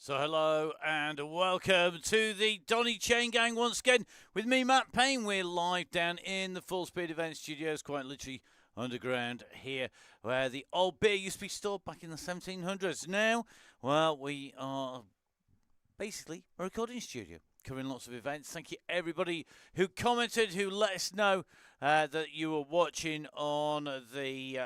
So hello and welcome to the Donny Chaingnag once again with me, Matt Payne. We're live down in the Full Speed Event Studios, quite literally underground here, where the old beer used to be stored back in the 1700s. Now, well, we are basically a recording studio covering lots of events. Thank you everybody who commented, who let us know that you were watching on the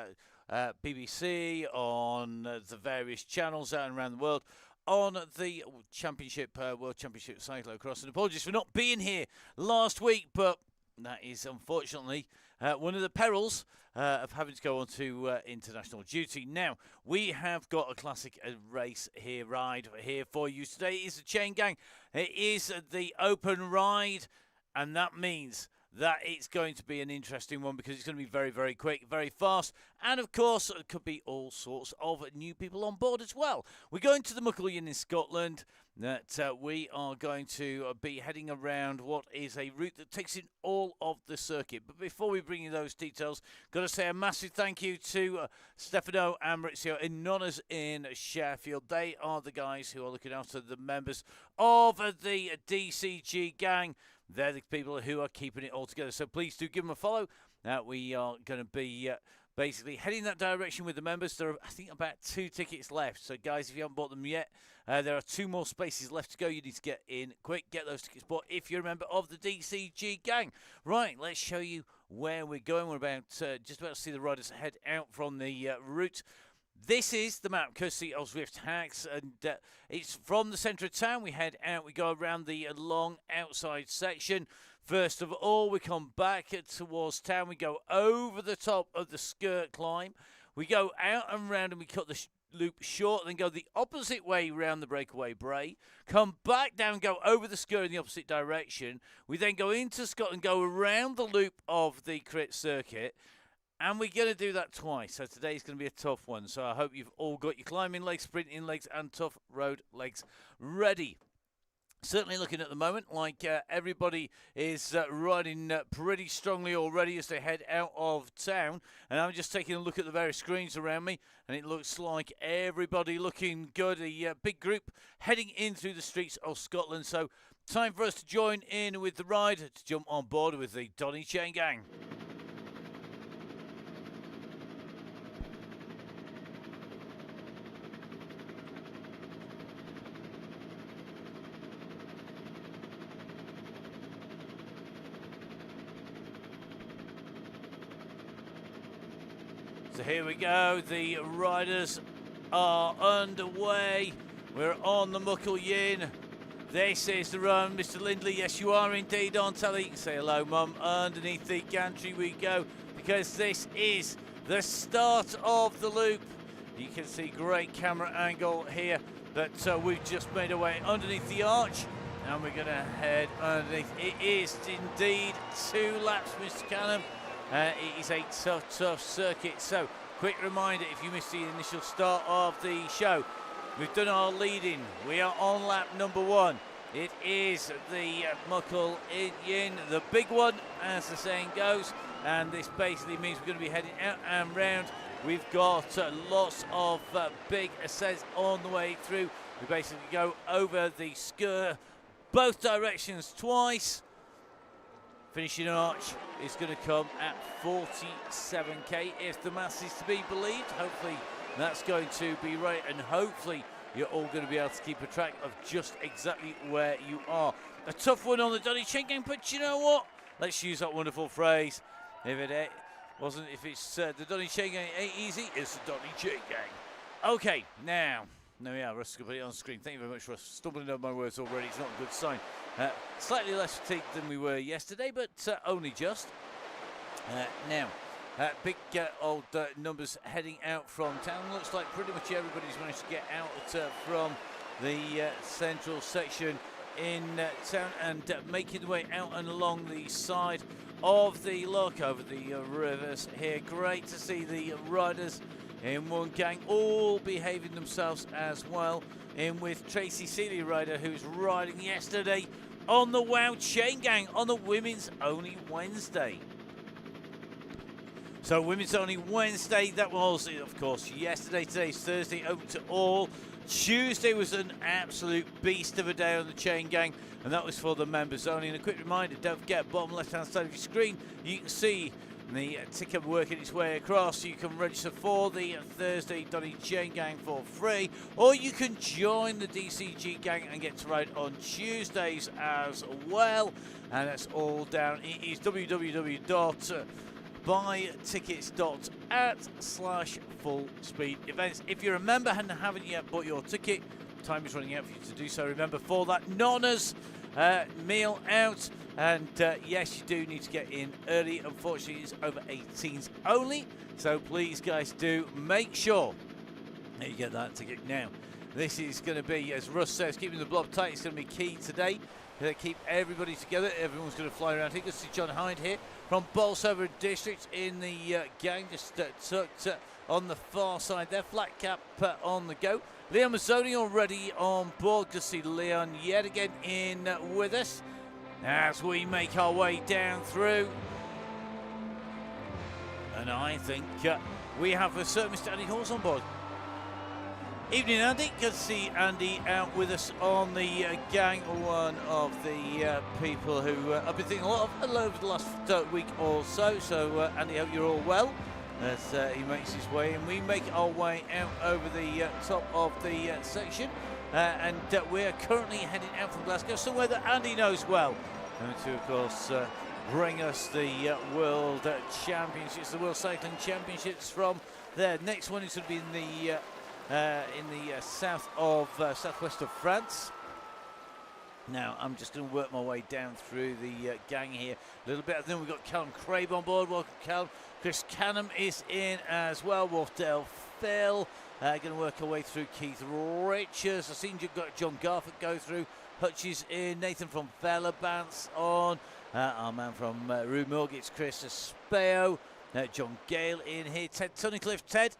BBC, on the various channels out and around the world, on the Championship, World Championship Cyclocross. And apologies for not being here last week, but that is unfortunately one of the perils of having to go on to international duty. Now, we have got a classic race here, ride here for you today. It is the Chaingnag. It is the open ride, and that means that it's going to be an interesting one because it's going to be very, very quick, very fast. And, of course, it could be all sorts of new people on board as well. We're going to the Muckle Inn in Scotland. That we are going to be heading around what is a route that takes in all of the circuit. But before we bring you those details, got to say a massive thank you to Stefano and Maurizio Anonnas in Sheffield. They are the guys who are looking after the members of the DCG gang. They're the people who are keeping it all together. So please do give them a follow. We are going to be basically heading that direction with the members. There are, I think, about 2 tickets left. So, guys, if you haven't bought them yet, there are 2 more spaces left to go. You need to get in quick. Get those tickets bought if you're a member of the DCG gang. Right, let's show you where we're going. We're about just about to see the riders head out from the route. This is the map, courtesy of Zwift Hacks, and it's from the centre of town. We head out, we go around the long outside section. First of all, we come back towards town. We go over the top of the skirt climb. We go out and round and we cut the loop short, then go the opposite way round the breakaway bray. Come back down, go over the skirt in the opposite direction. We then go into Scotland, go around the loop of the crit circuit. And we're going to do that twice, so today's going to be a tough one. So I hope you've all got your climbing legs, sprinting legs, and tough road legs ready. Certainly looking at the moment like everybody is riding pretty strongly already as they head out of town. And I'm just taking a look at the various screens around me, and it looks like everybody looking good. A big group heading in through the streets of Scotland. So time for us to join in with the ride, to jump on board with the Donny Chaingnag. So here we go, the riders are underway. We're on the Muckle Inn. This is the run, Mr. Lindley. Yes, you are indeed on telly. Say hello, Mum. Underneath the gantry we go, because this is the start of the loop. You can see great camera angle here, but we've just made our way underneath the arch, and we're going to head underneath. It is indeed 2 laps, Mr. Canham. It is a tough circuit. So, quick reminder, if you missed the initial start of the show, we've done our lead-in. We are on lap number 1. It is the Muckle Inn, the big one, as the saying goes. And this basically means we're going to be heading out and round. We've got lots of big ascents on the way through. We basically go over the skirt both directions twice. Finishing arch is going to come at 47k if the maths is to be believed. Hopefully that's going to be right, and hopefully you're all going to be able to keep a track of just exactly where you are. A tough one on the Donny Chaingnag, but you know what? Let's use that wonderful phrase. If it's the Donny Chaingnag ain't easy, it's the Donny Chaingnag. Okay, now we are. Russ, put it on screen. Thank you very much, Russ. Stumbling over my words already. It's not a good sign. Slightly less fatigued than we were yesterday, but only just. Now, big old numbers heading out from town. Looks like pretty much everybody's managed to get out from the central section in town and making their way out and along the side of the lock over the rivers here. Great to see the riders in one gang, all behaving themselves as well. In with Tracy Seeley rider, who's riding yesterday on the Wow Chaingnag on the women's only Wednesday. So women's only Wednesday, that was of course yesterday. Today's Thursday, open to all. Tuesday was an absolute beast of a day on the Chain Gang, and that was for the members only. And a quick reminder, don't forget, bottom left hand side of your screen, you can see the ticket working its way across. You can register for the Thursday Donny Chain Gang for free, or you can join the DCG gang and get to ride on Tuesdays as well. And that's all down. It is www.buytickets.at/fullspeed-events. If you're a member and haven't yet bought your ticket, time is running out for you to do so. Remember, for that Nonnas meal out, and yes, you do need to get in early. Unfortunately, it's over 18s only, so please guys, do make sure that you get that ticket now. This is going to be, as Russ says, keeping the blob tight. It's going to be key today. Keep everybody together. Everyone's going to fly around here. You can see John Hind here from Bolsover District in the gang, just tucked on the far side there. Flat cap on the go. Leon Mazzoni already on board. Good to see Leon yet again in with us as we make our way down through. And I think we have a certain Mr. Andy Hall's on board. Evening, Andy. Good to see Andy out with us on the gang. One of the people who I've been thinking a lot of over the last week or so. So, Andy, hope you're all well as he makes his way. And we make our way out over the top of the section. And we're currently heading out from Glasgow, somewhere that Andy knows well. And to, of course, bring us the World Championships, the World Cycling Championships from there. Next one is going to be in the southwest of France. Now I'm just going to work my way down through the gang here a little bit. I think we've got Callum Crabe on board. Welcome, Callum. Chris Canham is in as well. Wolfdale Phil. Going to work our way through. Keith Richards. I've seen you've got John Garford go through. Hutch is in. Nathan from Velabance on. Our man from Rue Morgate, Chris Espeo. John Gale in here. Ted Tunnicliffe. Ted.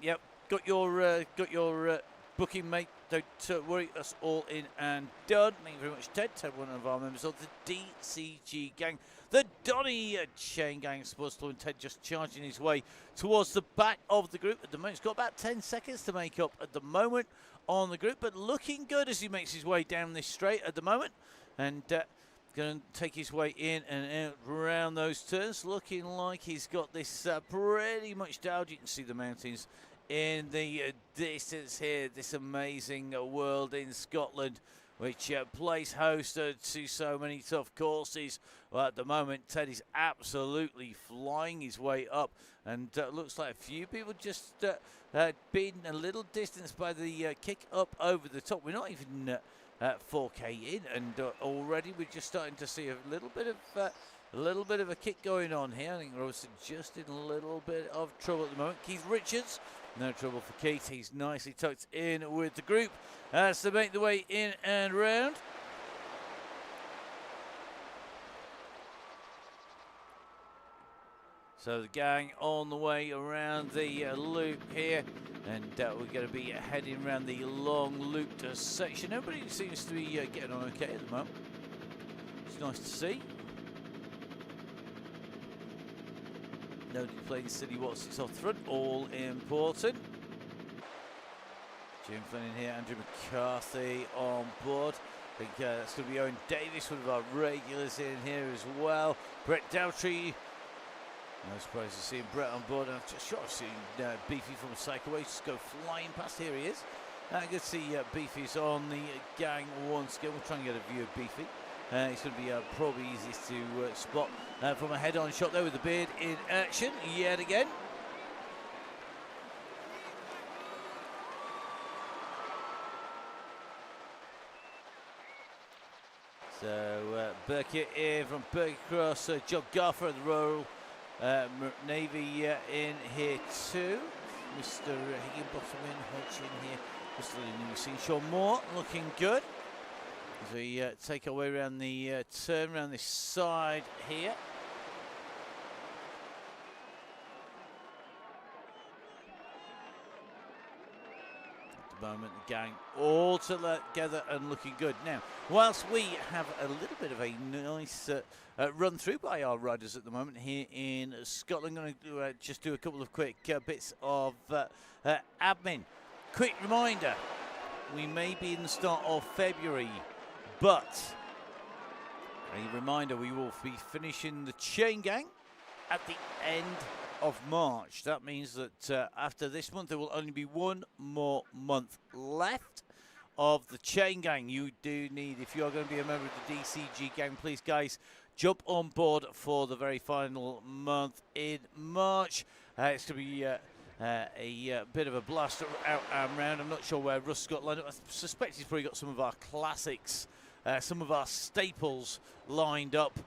Yep. Got your booking, mate. Don't worry, us all in and done. Thank you very much, Ted. Ted, one of our members of the DCG gang, the Donny Chain Gang Sports Club. And Ted just charging his way towards the back of the group at the moment. He's got about 10 seconds to make up at the moment on the group, but looking good as he makes his way down this straight at the moment. And going to take his way in and out around those turns. Looking like he's got this pretty much dialed. You can see the mountains in the distance here, this amazing world in Scotland, which plays host to so many tough courses. Well, at the moment, Ted is absolutely flying his way up, and looks like a few people just been a little distanced by the kick up over the top. We're not even 4K in, and already we're just starting to see a little bit of a kick going on here. I think we're also just in a little bit of trouble at the moment. Keith Richards. No trouble for Keith. He's nicely tucked in with the group as they make the way in and round. So the gang on the way around the loop here, and we're going to be heading around the long looped section. Everybody seems to be getting on okay at the moment. It's nice to see. Nobody playing City Watson's off the front, all important. Jim Flynn in here, Andrew McCarthy on board. I think that's going to be Owen Davis, one of our regulars in here as well. Brett Dowtree. No surprise to see Brett on board. I'm just sure I've seen Beefy from Cycleway just go flying past. Here he is. I can see Beefy's on the gang once again. We'll try and get a view of Beefy. It's going to be probably easiest to spot from a head-on shot there with the beard in action yet again. So Burkett here from Burkett Cross, John Garfer at the Royal Navy in here too. Mr. Higginbottom in, Hodge in here. Mr. Lee seen Sean Moore looking good. As we take our way around the turn around this side here. At the moment. The gang all together and looking good. Now, whilst we have a little bit of a nice run through by our riders at the moment here in Scotland, I'm going to just do a couple of quick bits of admin. Quick reminder, we may be in the start of February, but a reminder, we will be finishing the Chaingang at the end of March. That means that after this month, there will only be one more month left of the Chaingang. You do need, if you are going to be a member of the DCG gang, please, guys, jump on board for the very final month in March. It's going to be a bit of a blast out and round. I'm not sure where Russ got lined up. I suspect he's probably got some of our classics, some of our staples lined up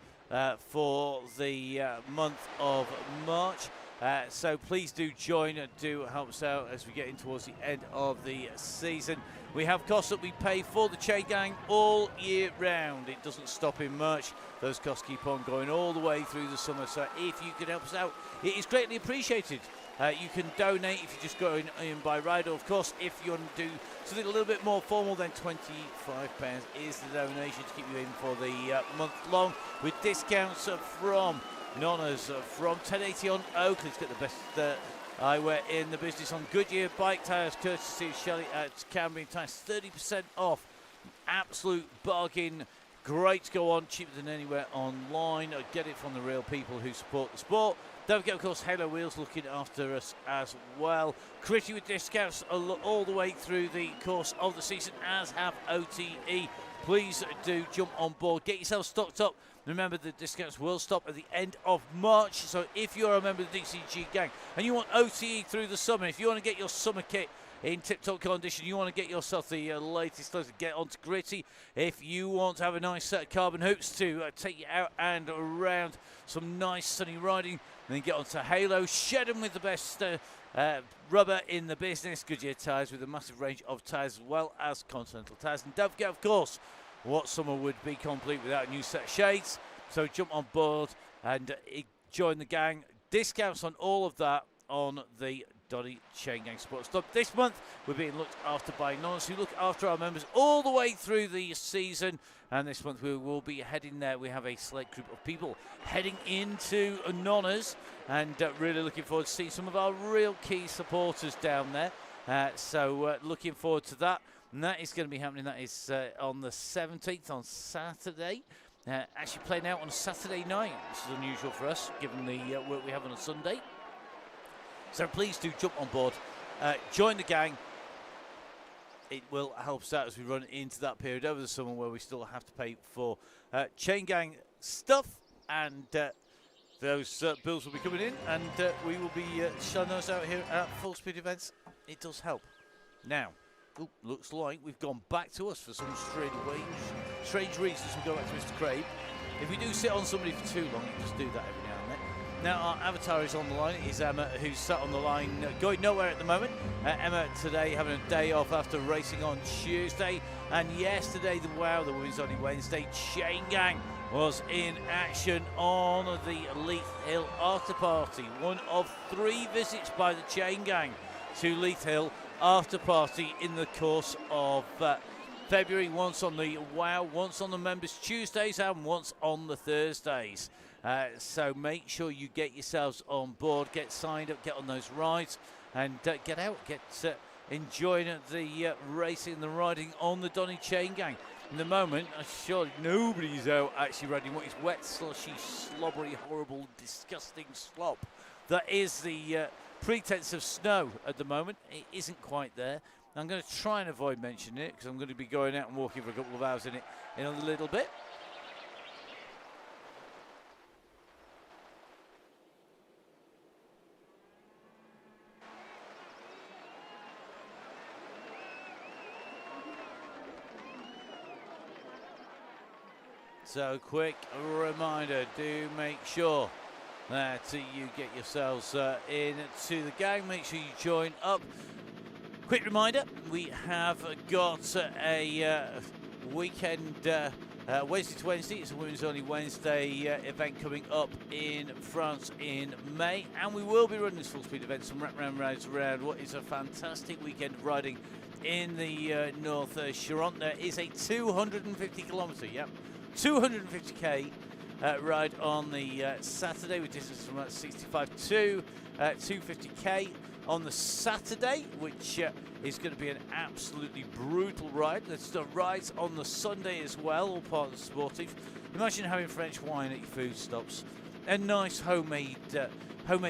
for the month of March. So please do join and do help us out as we get in towards the end of the season. We have costs that we pay for the Chaingang all year round. It doesn't stop in March. Those costs keep on going all the way through the summer. So if you could help us out, it is greatly appreciated. You can donate if you just go in by rider. Of course, if you want to do something a little bit more formal, then £25 is the donation to keep you in for the month long, with discounts from Nonnas from 1080 on Oakley to get the best eyewear in the business on Goodyear bike tyres, courtesy of Shelley at Cambrian Tyres. 30% off. Absolute bargain. Great to go on, cheaper than anywhere online. Get it from the real people who support the sport. Don't forget, of course, Halo Wheels looking after us as well. Critty with discounts all the way through the course of the season, as have OTE. Please do jump on board. Get yourself stocked up. Remember, the discounts will stop at the end of March. So if you're a member of the DCG gang and you want OTE through the summer, if you want to get your summer kit in tip-top condition, you want to get yourself the latest clothes, get onto Gritty. If you want to have a nice set of carbon hoops to take you out and around some nice sunny riding, then get onto Halo. Shed them with the best rubber in the business. Goodyear tyres with a massive range of tyres, as well as Continental tyres. And don't forget, of course, what summer would be complete without a new set of shades. So jump on board and join the gang. Discounts on all of that on the Donny Chaingang Sports Club. This month we're being looked after by Nonnas, who look after our members all the way through the season. And this month we will be heading there. We have a select group of people heading into Nonnas, and really looking forward to seeing some of our real key supporters down there. So looking forward to that. And that is going to be happening. That is on the 17th, on Saturday. Actually playing out on a Saturday night, which is unusual for us, given the work we have on a Sunday. So please do jump on board, join the gang. It will help us out as we run into that period over the summer where we still have to pay for Chaingang stuff, and those bills will be coming in, and we will be showing those out here at Full Speed Events. It does help. Now, looks like we've gone back to us for some strange reasons. We go back to Mr. Craig. If we do sit on somebody for too long, you just do that every now and then. Now our avatar is on the line. It is Emma, who's sat on the line, going nowhere at the moment. Emma today having a day off after racing on Tuesday, and yesterday the Women's Only Wednesday Chaingang was in action on the Leith Hill after party. One of 3 visits by the Chaingang to Leith Hill after party in the course of February. Once on the once on the members Tuesdays, and once on the Thursdays. So make sure you get yourselves on board, get signed up, get on those rides, and get out, get enjoying the racing and the riding on the Donny Chaingang. In the moment, I'm sure nobody's out actually riding what is wet, slushy, slobbery, horrible, disgusting slop. That is the pretense of snow at the moment. It isn't quite there. I'm going to try and avoid mentioning it because I'm going to be going out and walking for a couple of hours in it in a little bit. So quick reminder, do make sure that you get yourselves into the gang. Make sure you join up. Quick reminder, we have got a weekend, Wednesday to Wednesday. It's a Women's Only Wednesday event coming up in France in May. And we will be running this full speed event, some wrap round rides around what is a fantastic weekend of riding in the North Charente. There is a 250 kilometre, 250k ride on the Saturday, with distance from 65 to 250k on the Saturday, which is going to be an absolutely brutal ride. There's rides on the Sunday as well, all part of the sportive. Imagine having French wine at your food stops, and nice homemade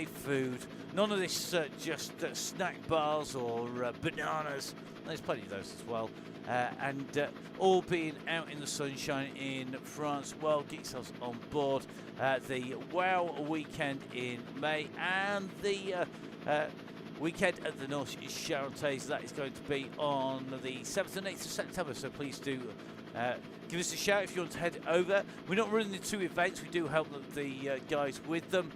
food. None of this just snack bars or bananas. There's plenty of those as well. And all being out in the sunshine in France. Well, get yourselves on board the WOW weekend in May, and the weekend at the North Charentes. That is going to be on the 7th and 8th of September, so please do give us a shout if you want to head over. We're not running the two events, we do help the guys with them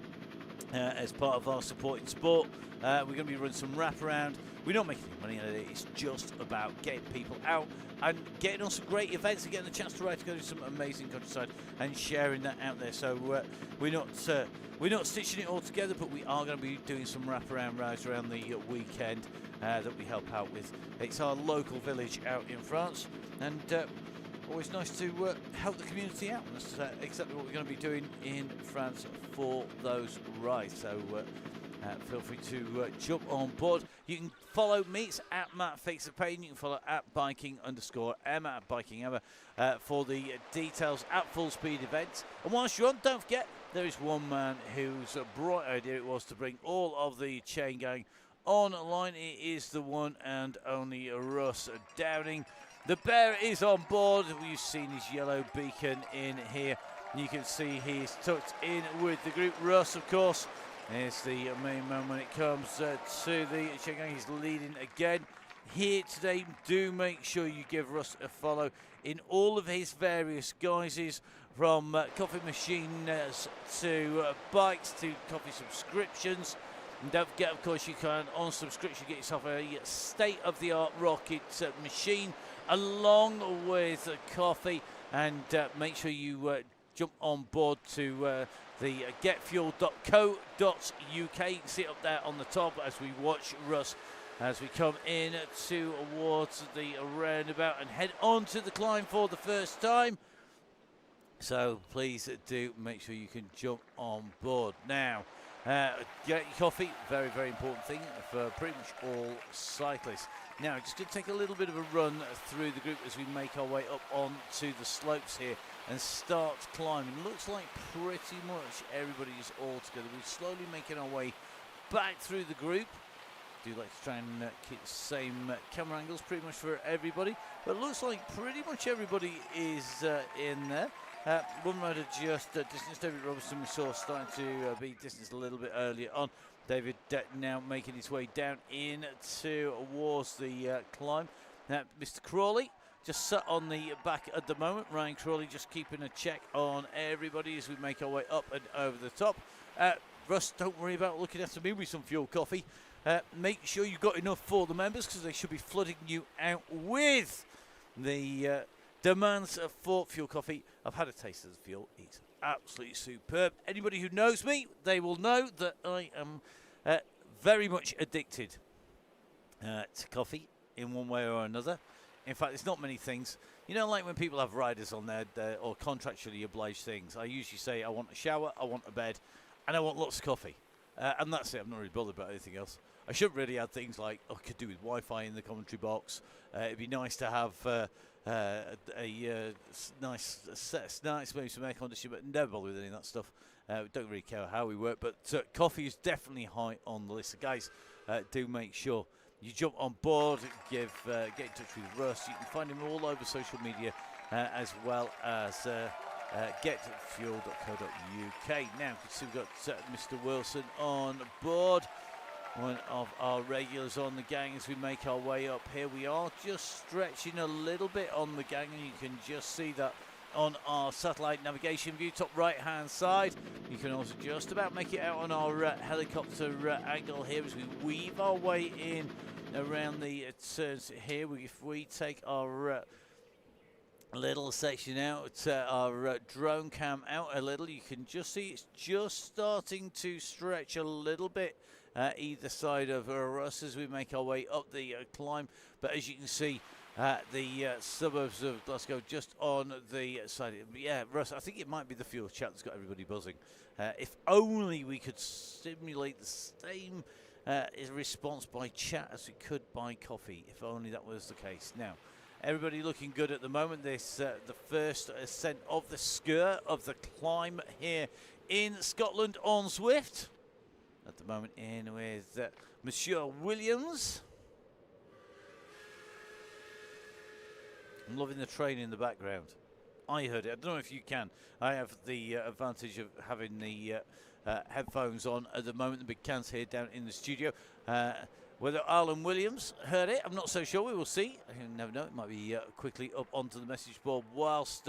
as part of our supporting sport. We're going to be running some wraparound. We're not making any money out of it, it's just about getting people out and getting on some great events and getting the chance to ride to go to some amazing countryside and sharing that out there. So we're not stitching it all together, but we are going to be doing some wraparound rides around the weekend that we help out with. It's our local village out in France, and always nice to help the community out. And that's exactly what we're going to be doing in France for those rides. So feel free to jump on board. You can follow me, it's at Matt Fix the Pain. You can follow at biking_Emma at Biking Emma for the details at Full Speed Events. And whilst you're on, don't forget, there is one man whose bright idea it was to bring all of the chain gang online. It is the one and only Russ Downing. The bear is on board. We've seen his yellow beacon in here. You can see he's tucked in with the group. Russ, of course, is the main man when it comes to the Chaingnag. He's leading again here today. Do make sure you give Russ a follow in all of his various guises, from coffee machines to bikes to coffee subscriptions. And don't forget, of course, you can on subscription get yourself a state-of-the-art rocket machine along with coffee, and make sure you jump on board to the getfuel.co.uk. You can see it up there on the top as we watch Russ as we come in towards the roundabout and head on to the climb for the first time. So please do make sure you can jump on board. Now, get your coffee, very, very important thing for pretty much all cyclists. Now, just going to take a little bit of a run through the group as we make our way up onto the slopes here and start climbing. Looks like pretty much everybody is all together. We're slowly making our way back through the group. Do like to try and keep the same camera angles pretty much for everybody, but it looks like pretty much everybody is in there. One rider just distanced. David Robertson we saw starting to be distanced a little bit earlier on. David now making his way down in towards the climb. Now, Mr. Crawley just sat on the back at the moment. Ryan Crawley just keeping a check on everybody as we make our way up and over the top. Russ, don't worry about looking after me with some fuel coffee. Make sure you've got enough for the members, because they should be flooding you out with the demands for fuel coffee. I've had a taste of the fuel. It's absolutely superb. Anybody who knows me, they will know that I am very much addicted to coffee in one way or another. In fact, it's not many things. You know, like when people have riders on there or contractually obliged things, I usually say I want a shower, I want a bed, and I want lots of coffee. And that's it. I'm not really bothered about anything else. I shouldn't really add things like, I could do with Wi-Fi in the commentary box. It'd be nice to have a nice set of snacks, maybe some air conditioning, but never bother with any of that stuff. Don't really care how we work, but coffee is definitely high on the list. So guys, do make sure you jump on board, get in touch with Russ. You can find him all over social media, as well as getfuel.co.uk. Now, you can see we've got Mr. Wilson on board, one of our regulars on the gang as we make our way up here. We are just stretching a little bit on the gang, and you can just see that on our satellite navigation view, top right hand side. You can also just about make it out on our helicopter angle here as we weave our way in around the turns here. If we take our little section out, our drone cam out a little. You can just see it's just starting to stretch a little bit either side of us as we make our way up the climb. But as you can see, the suburbs of Glasgow just on the side. Yeah, Russ, I think it might be the fuel chat that's got everybody buzzing. If only we could simulate the same response by chat as we could by coffee. If only that was the case. Now, everybody looking good at the moment. This the first ascent of the skirt of the climb here in Scotland on Zwift. At the moment in with Monsieur Williams. I'm loving the train in the background. I heard it. I don't know if you can. I have the advantage of having the headphones on at the moment. The big cans here down in the studio. Whether Alan Williams heard it, I'm not so sure. We will see. You never know. It might be quickly up onto the message board whilst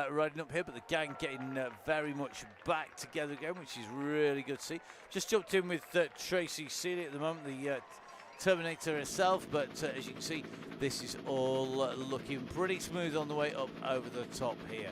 riding up here. But the gang getting very much back together again, which is really good to see. Just jumped in with Tracy Seeley at the moment, the Terminator herself. But as you can see, this is all looking pretty smooth on the way up over the top here.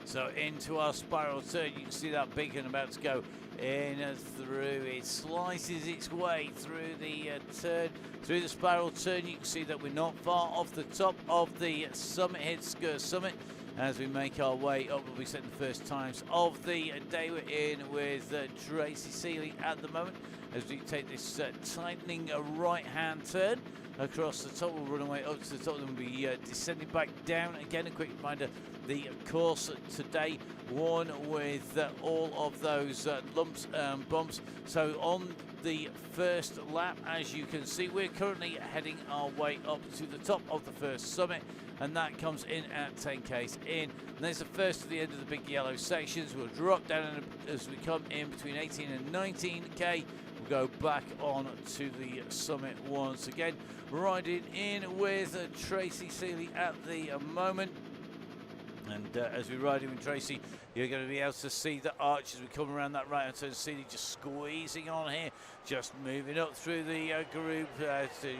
So into our spiral turn, you can see that beacon about to go in and through. It slices its way through the turn, through the spiral turn. You can see that we're not far off the top of the summit here, Skirt Summit. As we make our way up, we'll be setting the first times of the day. We're in with Tracy Seeley at the moment as we take this tightening right-hand turn across the top. We'll run away up to the top, and we'll be descending back down again. A quick reminder, the course today, one with all of those lumps and bumps. So on the first lap, as you can see, we're currently heading our way up to the top of the first summit, and that comes in at 10k's in. And there's the first to the end of the big yellow sections. We'll drop down as we come in between 18 and 19k. We'll go back on to the summit once again. Riding in with Tracy Seeley at the moment. And as we ride in with Tracy, you're going to be able to see the arch as we come around that right hand turn. Seeley just squeezing on here, just moving up through the group to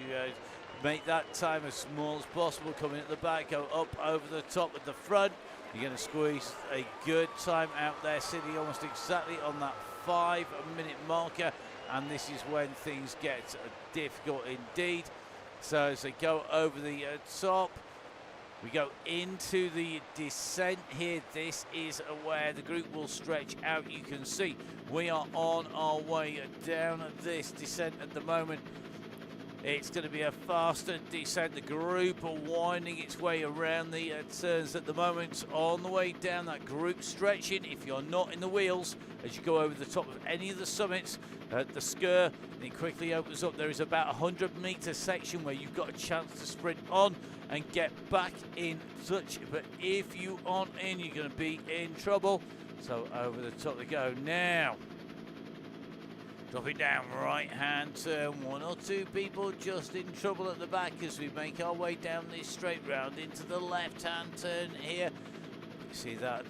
make that time as small as possible. Coming at the back, go up over the top at the front. You're going to squeeze a good time out there. Seeley almost exactly on that 5-minute marker. And this is when things get difficult indeed. So as they go over the top, we go into the descent here. This is where the group will stretch out. You can see we are on our way down this descent at the moment. It's going to be a faster descent. The group are winding its way around the turns at the moment. On the way down, that group stretching. If you're not in the wheels, as you go over the top of any of the summits, the Sker, it quickly opens up. There is about a 100-meter section where you've got a chance to sprint on and get back in touch. But if you aren't in, you're going to be in trouble. So over the top they go now. Dropping down right-hand turn. One or two people just in trouble at the back as we make our way down this straight round into the left-hand turn here. You see that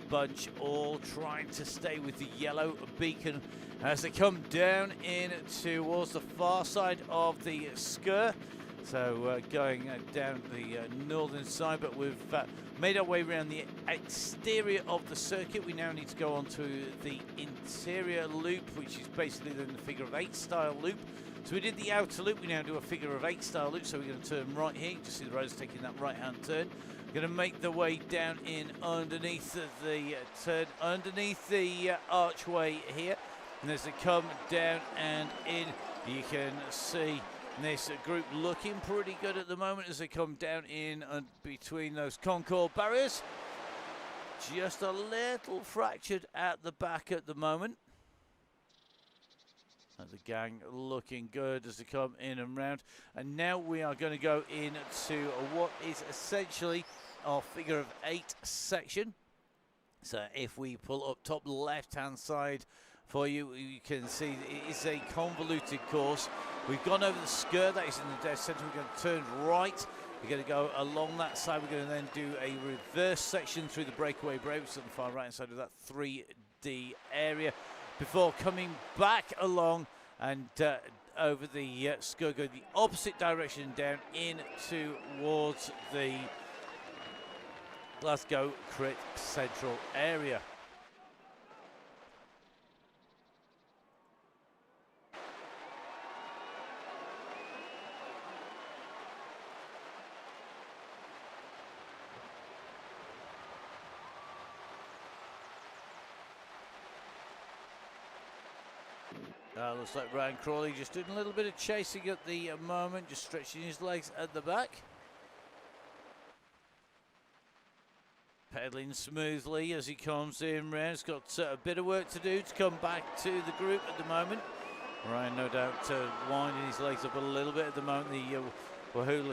bunch all trying to stay with the yellow beacon as they come down in towards the far side of the Sker. So going down the northern side, but we've made our way around the exterior of the circuit. We now need to go on to the interior loop, which is basically then the figure of 8 style loop. So we did the outer loop, we now do a figure of 8 style loop. So we're going to turn right here. You can see the riders taking that right hand turn. We're going to make the way down in underneath the turn, underneath the archway here. And as they come down and in, you can see this group looking pretty good at the moment as they come down in between those Concord barriers. Just a little fractured at the back at the moment. And the gang looking good as they come in and round. And now we are going to go into what is essentially our figure of 8 section. So if we pull up top left hand side for you. You can see it is a convoluted course. We've gone over the skirt, that is in the dead centre. We're going to turn right. We're going to go along that side. We're going to then do a reverse section through the breakaway break, which is on the far right hand side of that 3D area, before coming back along and over the skirt, go the opposite direction down in towards the Glasgow Crit Central area. Looks like Ryan Crawley just doing a little bit of chasing at the moment, just stretching his legs at the back. Pedaling smoothly as he comes in round. He's got a bit of work to do to come back to the group at the moment. Ryan, no doubt, winding his legs up a little bit at the moment. The Wahoo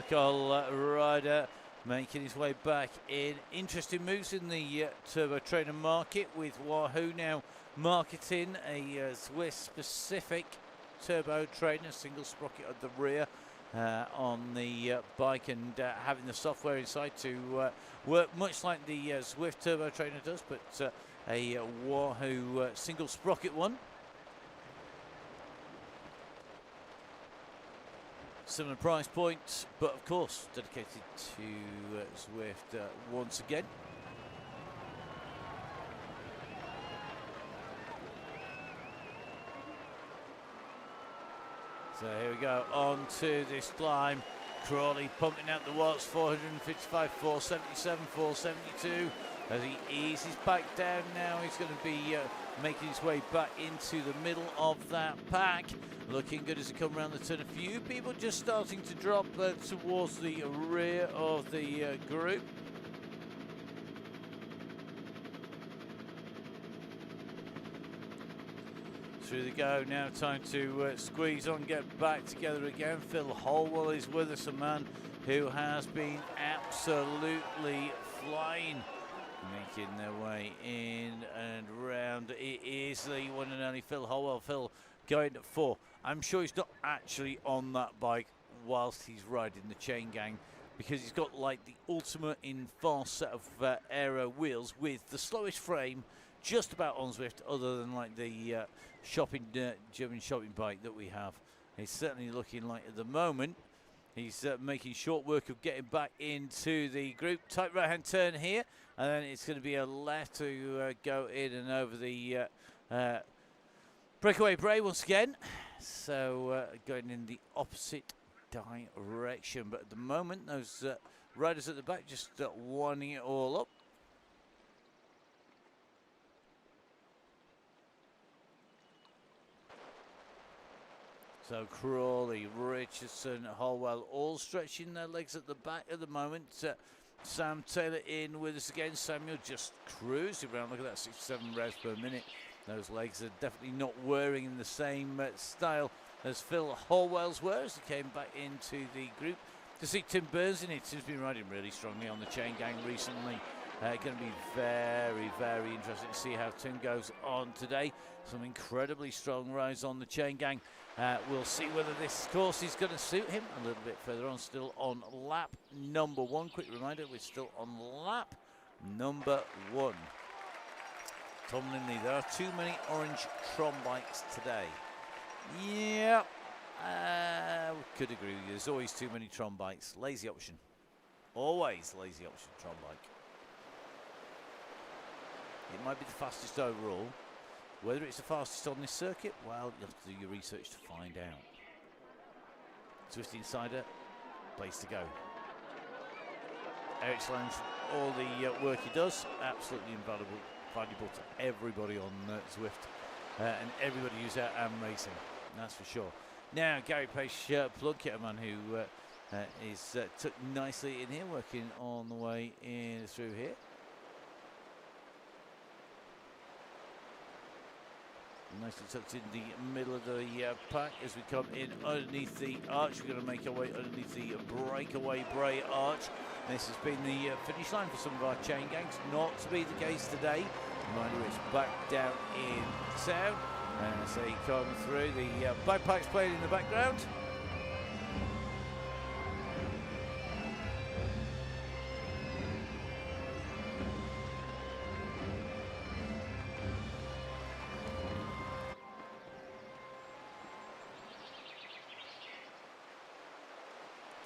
rider making his way back in. Interesting moves in the turbo trainer market, with Wahoo now marketing a Zwift specific turbo trainer, single sprocket at the rear on the bike, and having the software inside to work much like the Zwift turbo trainer does, but a Wahoo single sprocket one. Similar price points, but of course dedicated to Zwift once again. So here we go, on to this climb. Crawley pumping out the watts, 455, 477, 472. As he eases back down now, he's going to be making his way back into the middle of that pack. Looking good as he comes around the turn. A few people just starting to drop towards the rear of the group. Through the go now, time to squeeze on, get back together again. Phil Holwell is with us, a man who has been absolutely flying, making their way in and round. It is the one and only Phil Holwell. Phil going at 4. I'm sure he's not actually on that bike whilst he's riding the Chaingnag, because he's got like the ultimate in fast set of aero wheels with the slowest frame just about on Zwift, other than like the German shopping bike that we have. He's certainly looking like at the moment he's making short work of getting back into the group. Tight right hand turn here, and then it's going to be a left to go in and over the breakaway bray once again. So going in the opposite direction, but at the moment those riders at the back just winding it all up. So Crawley, Richardson, Holwell all stretching their legs at the back at the moment. Sam Taylor in with us again. Samuel just cruising around. Look at that, 67 revs per minute. Those legs are definitely not whirring in the same style as Phil Holwell's were as he came back into the group. To see Tim Burns in it, Tim's been riding really strongly on the Chaingnag recently. Going to be very, very interesting to see how Tim goes on today. Some incredibly strong rides on the Chaingnag. We'll see whether this course is going to suit him a little bit further on. Still on lap number 1. Quick reminder, we're still on lap number 1. Tom Lindley, there are too many orange Tron bikes today. Yeah, could agree with you. There's always too many Tron bikes. Lazy option. Always lazy option, Tron bike. It might be the fastest overall. Whether it's the fastest on this circuit, well, you have to do your research to find out. Zwift Insider, place to go. Eric Slange, all the work he does, absolutely valuable to everybody on Zwift and everybody who's out and racing, that's for sure. Now, Gary Pace, Plugkit, a man who is took nicely in here, working on the way in through here. Nicely tucked in the middle of the pack as we come in underneath the arch. We're going to make our way underneath the breakaway Bray arch. This has been the finish line for some of our Chaingnags. Not to be the case today. Reminder, it's back down in town. As they come through, the bagpipes playing in the background.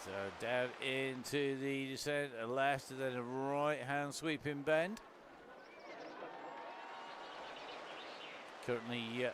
So down into the descent, a left and then a right hand sweeping bend. Currently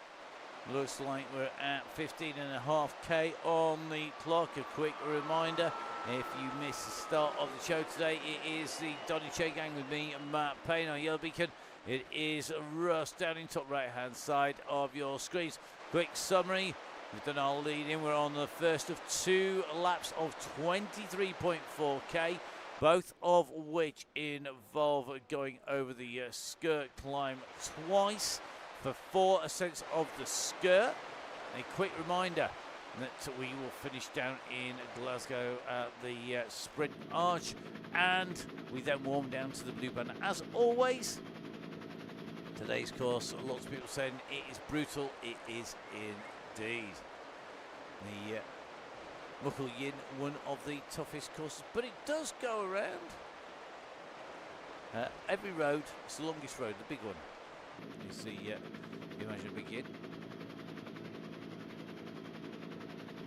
looks like we're at 15.5k on the clock. A quick reminder, if you missed the start of the show today, it is the Donny Chaingnag with me, Matt Payne on Yellow Beacon. It is Russ down in top right hand side of your screens. Quick summary. We've done our lead in. We're on the first of 2 laps of 23.4k, both of which involve going over the skirt climb twice for 4 ascents of the skirt. A quick reminder that we will finish down in Glasgow at the Sprint Arch, and we then warm down to the Blue Band. As always, today's course, lots of people saying it is brutal. It is indeed. The Muckle Yin, one of the toughest courses, but it does go around. Every road, it's the longest road, the big one. You see, you imagine a big Yin.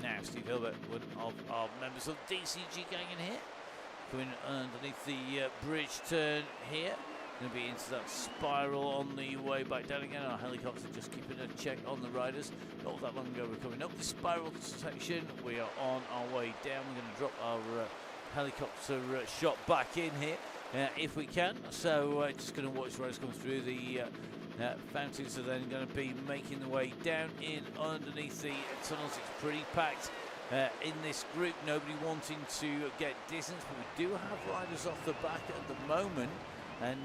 Now, Steve Hilbert, one of our members of DCG gang in here, coming underneath the bridge turn here. Going to be into that spiral on the way back down again. Our helicopter just keeping a check on the riders. Not that long ago, we're coming up the spiral section. We are on our way down. We're going to drop our helicopter shot back in here if we can. So just going to watch the riders come through. The fountains are then going to be making the way down in underneath the tunnels. It's pretty packed in this group. Nobody wanting to get distance, but we do have riders off the back at the moment. And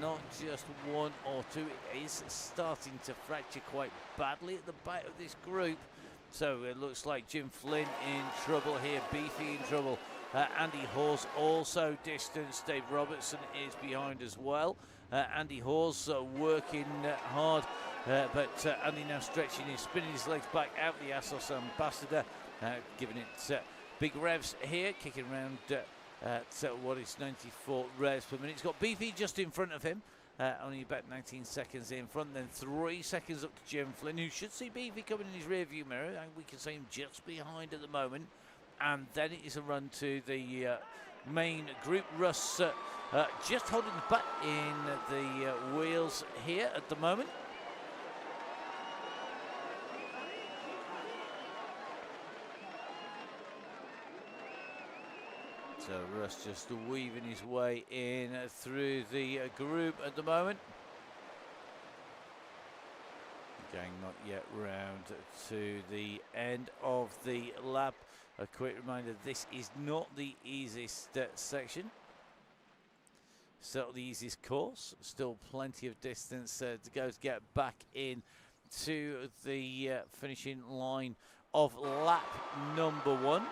not just one or two, it is starting to fracture quite badly at the back of this group. So it looks like Jim Flynn in trouble here, Beefy in trouble. Andy Hawes also distanced. Dave Robertson is behind as well. Andy Hawes working hard, but Andy now stretching his, spinning his legs back out the Assos Ambassador, giving it big revs here, kicking around what is 94 revs per minute. He's got Beefy just in front of him, only about 19 seconds in front, then 3 seconds up to Jim Flynn, who should see Beefy coming in his rear view mirror, and we can see him just behind at the moment. And then it is a run to the main group. Russ just holding the back in the wheels here at the moment. So Russ just weaving his way in through the group at the moment. Gang not yet round to the end of the lap. A quick reminder, this is not the easiest section. Still the easiest course. Still plenty of distance to go to get back in to the finishing line of lap number 1.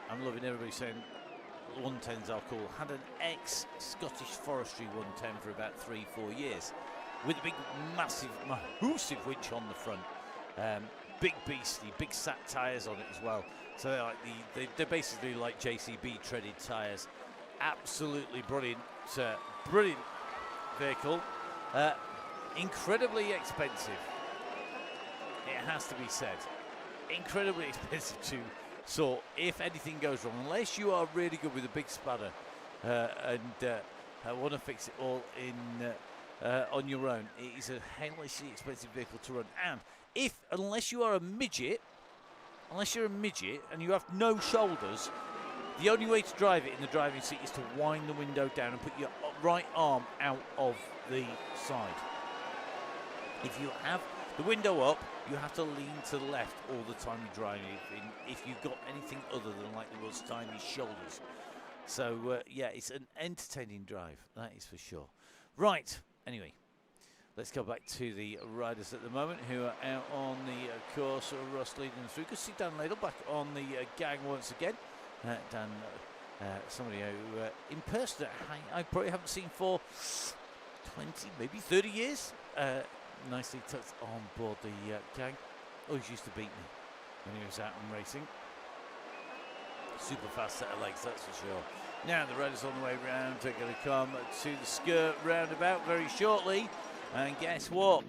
I'm loving everybody saying 110s are cool. Had an ex-Scottish Forestry 110 for about 3-4 years, with a big, massive, mahoosive winch on the front. Big beastie, big sat tyres on it as well. So they're like they're basically like JCB treaded tyres. Absolutely brilliant, brilliant vehicle. Incredibly expensive. It has to be said. Incredibly expensive too. So if anything goes wrong, unless you are really good with a big spanner and want to fix it all in on your own, it is a hellishly expensive vehicle to run. And unless you're a midget and you have no shoulders, the only way to drive it in the driving seat is to wind the window down and put your right arm out of the side. If you have the window up, you have to lean to the left all the time you're driving if you've got anything other than like the world's tiny shoulders. So yeah, it's an entertaining drive, that is for sure. Right, anyway, let's go back to the riders at the moment who are out on the course. Russ leading them through. Good to see Dan Ladle back on the gang once again. Dan somebody who, in person, I probably haven't seen for 20, maybe 30 years. Nicely tucked on board the gang. Always used to beat me when he was out and racing. Super fast set of legs, that's for sure. Now the riders on the way round are going to come to the skirt roundabout very shortly. And guess what?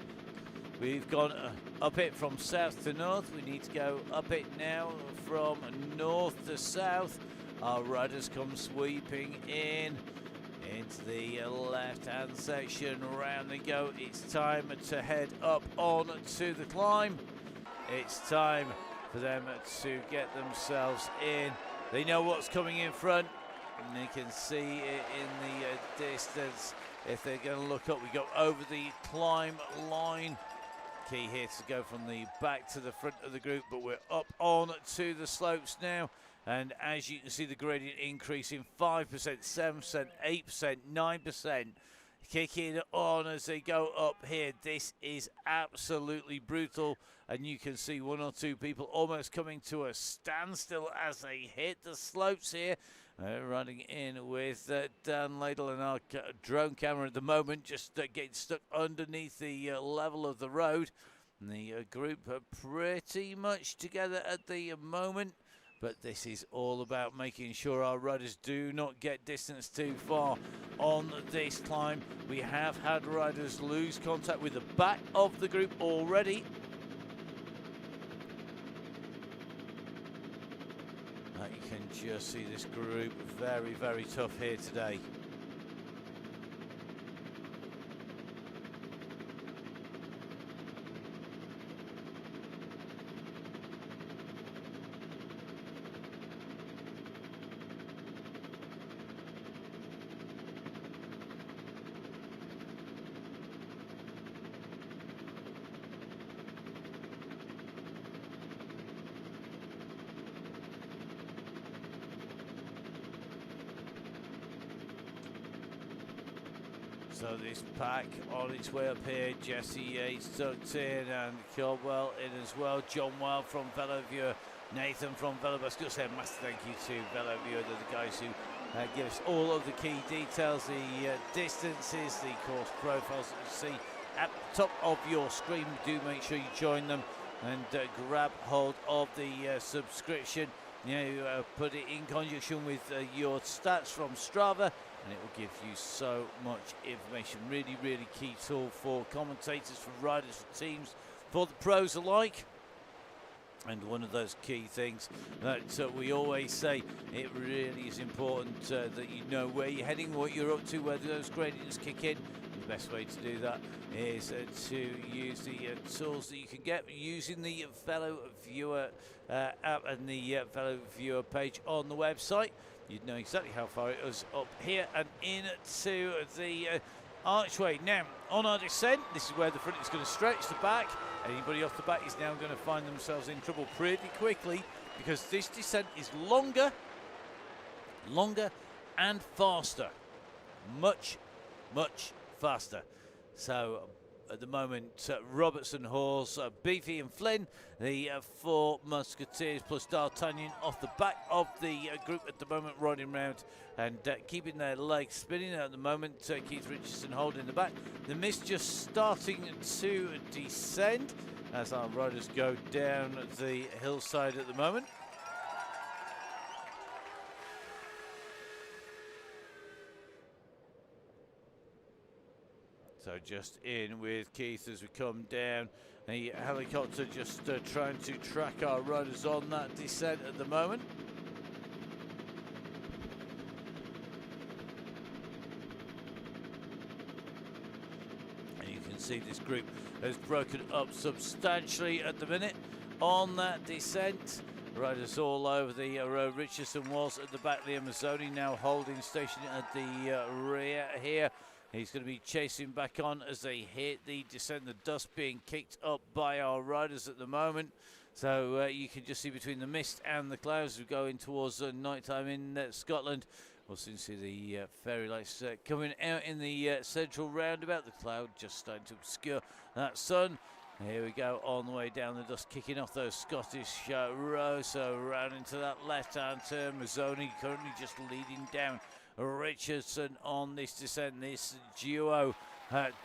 We've gone up it from south to north. We need to go up it now from north to south. Our riders come sweeping in into the left-hand section. Round they go. It's time to head up on to the climb. It's time for them to get themselves in. They know what's coming in front, and they can see it in the distance. If they're going to look up, we go over the climb line. Key here to go from the back to the front of the group, but we're up on to the slopes now. And as you can see, the gradient increasing 5%, 7%, 8%, 9%. Kicking on as they go up here. This is absolutely brutal. And you can see one or two people almost coming to a standstill as they hit the slopes here. Running in with Dan Ladle and our drone camera at the moment, just getting stuck underneath the level of the road. And the group are pretty much together at the moment. But this is all about making sure our riders do not get distance too far on this climb. We have had riders lose contact with the back of the group already. You can just see this group very, very tough here today. So this pack on its way up here. Jesse Yates tucked in and Caldwell in as well. John Wild from VeloViewer. Nathan from VeloBus. Just say a massive thank you to VeloViewer. They're the guys who give us all of the key details, the distances, the course profiles that you see at the top of your screen. Do make sure you join them and grab hold of the subscription. Put it in conjunction with your stats from Strava, and it will give you so much information. Really, really key tool for commentators, for riders, for teams, for the pros alike. And one of those key things that we always say, it really is important that you know where you're heading, what you're up to, where those gradients kick in. And the best way to do that is to use the tools that you can get using the VeloViewer app and the VeloViewer page on the website. You'd know exactly how far it was up here and into the archway. Now, on our descent, this is where the front is going to stretch the back. Anybody off the back is now going to find themselves in trouble pretty quickly, because this descent is longer and faster. Much faster. So at the moment, Robertson, Hawes, Beefy and Flynn, the four musketeers plus D'Artagnan off the back of the group at the moment, riding round and keeping their legs spinning at the moment. Keith Richardson holding the back. The mist just starting to descend as our riders go down the hillside at the moment. So just in with Keith as we come down. The helicopter just trying to track our riders on that descent at the moment. And you can see this group has broken up substantially at the minute on that descent. Riders all over the road. Richardson was at the back. Liam Mazzoni now holding station at the rear here. He's going to be chasing back on as they hit the descent. The dust being kicked up by our riders at the moment. So you can just see between the mist and the clouds, we're going towards night time in Scotland. We'll soon see the fairy lights coming out in the central roundabout. The cloud just starting to obscure that sun. Here we go, on the way down the dust, kicking off those Scottish rows. So round into that left-hand turn. Mazzoni currently just leading down Richardson on this descent. This duo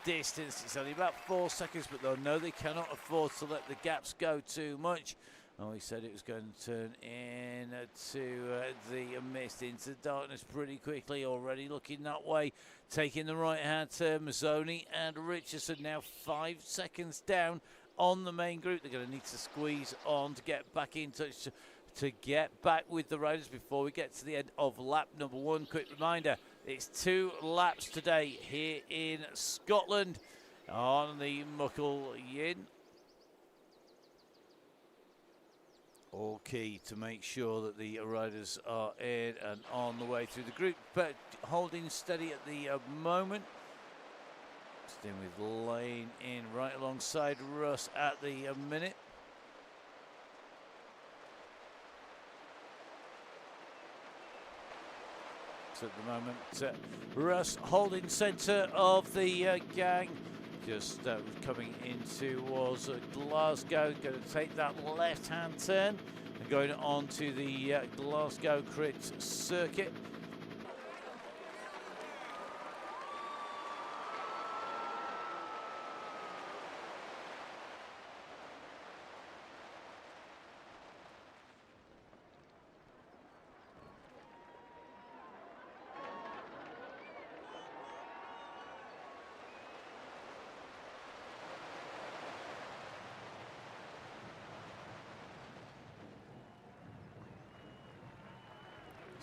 distance, it's only about 4 seconds, but they'll know they cannot afford to let the gaps go too much. Oh, he said it was going to turn into the mist, into darkness pretty quickly. Already looking that way, taking the right-hand turn. Mazzoni and Richardson now 5 seconds down on the main group. They're going to need to squeeze on to get back in touch, to get back with the riders before we get to the end of lap number 1. Quick reminder, it's 2 laps today here in Scotland on the Muckle Yin. All key to make sure that the riders are in and on the way through the group, but holding steady at the moment. Staying with Lane in right alongside Russ at the minute. So at the moment, Russ holding centre of the gang. Just coming in towards Glasgow, going to take that left-hand turn and going on to the Glasgow Crit Circuit.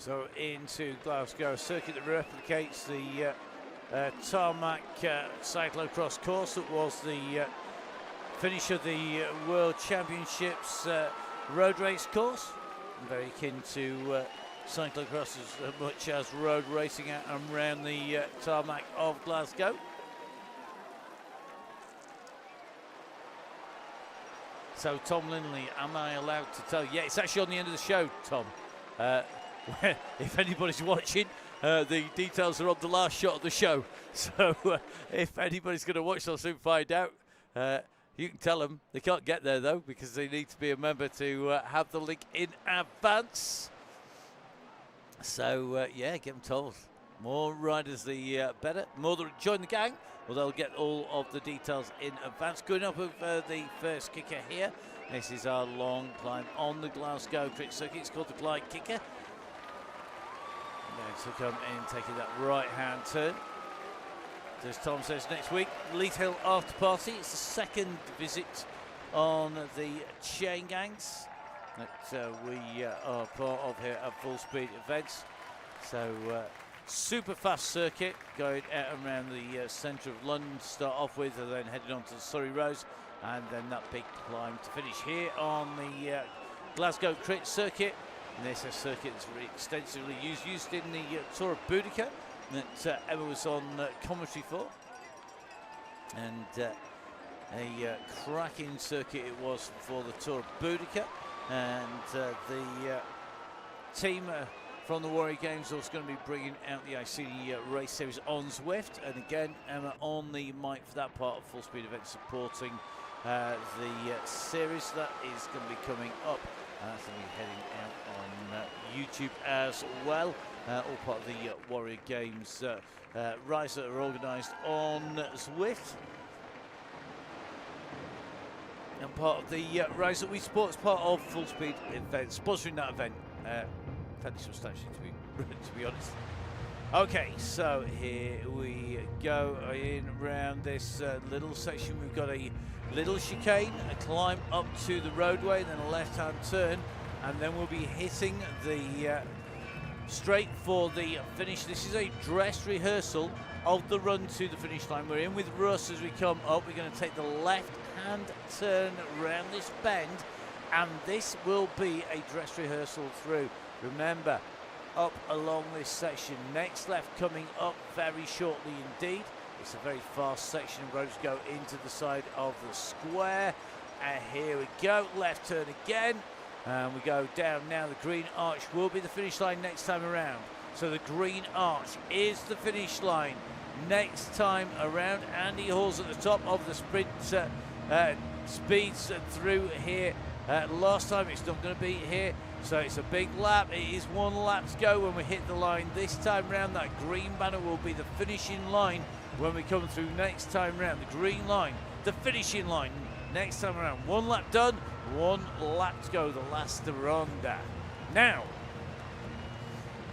So into Glasgow Circuit that replicates the tarmac cyclocross course that was the finish of the World Championships road race course. I'm very keen to cyclocross as much as road racing out and around the tarmac of Glasgow. So Tom Lindley, am I allowed to tell you? Yeah, it's actually on the end of the show, Tom. If anybody's watching, the details are on the last shot of the show. So if anybody's going to watch, they'll soon find out. You can tell them. They can't get there, though, because they need to be a member to have the link in advance. So, yeah, get them told. More riders, the better. More that join the gang, well, they'll get all of the details in advance. Going up with the first kicker here. This is our long climb on the Glasgow Crit Circuit. It's called the Glide Kicker. Going to come in, taking that right-hand turn. As Tom says, next week, Leith Hill After Party. It's the second visit on the Chaingangs that we are part of here at Full Speed Events. So, super fast circuit going out and around the centre of London to start off with, and then heading on to the Surrey Roads. And then that big climb to finish here on the Glasgow Crit Circuit. And this is a circuit that's really extensively used in the Tour of Boudica that Emma was on commentary for. And a cracking circuit it was for the Tour of Boudica. And the team from the Warrior Games also going to be bringing out the ICD race series on Zwift. And again, Emma on the mic for that part of Full Speed Event, supporting the series that is going to be coming up. That's going to be heading out on YouTube as well. All part of the Warrior Games rides that are organised on Zwift. And part of the rides that we support as part of Full Speed Event, sponsoring that event. Fairly substantially, to be honest. Okay, so here we go in around this little section. We've got a little chicane, a climb up to the roadway, then a left-hand turn, and then we'll be hitting the straight for the finish. This is a dress rehearsal of the run to the finish line. We're in with Russ as we come up. We're going to take the left-hand turn around this bend, and this will be a dress rehearsal through. Remember, up along this section, next left coming up very shortly indeed. It's a very fast section. Roads go into the side of the square, and here we go, left turn again, and we go down now. The green arch will be the finish line next time around. So the green arch is the finish line next time around. Andy Hall's at the top of the sprint speeds through here. Last time it's not going to be here, so it's a big lap. It is 1 lap to go when we hit the line. This time round, that green banner will be the finishing line when we come through next time round. The green line, the finishing line next time around. 1 lap done, 1 lap to go, the last ronda. Now,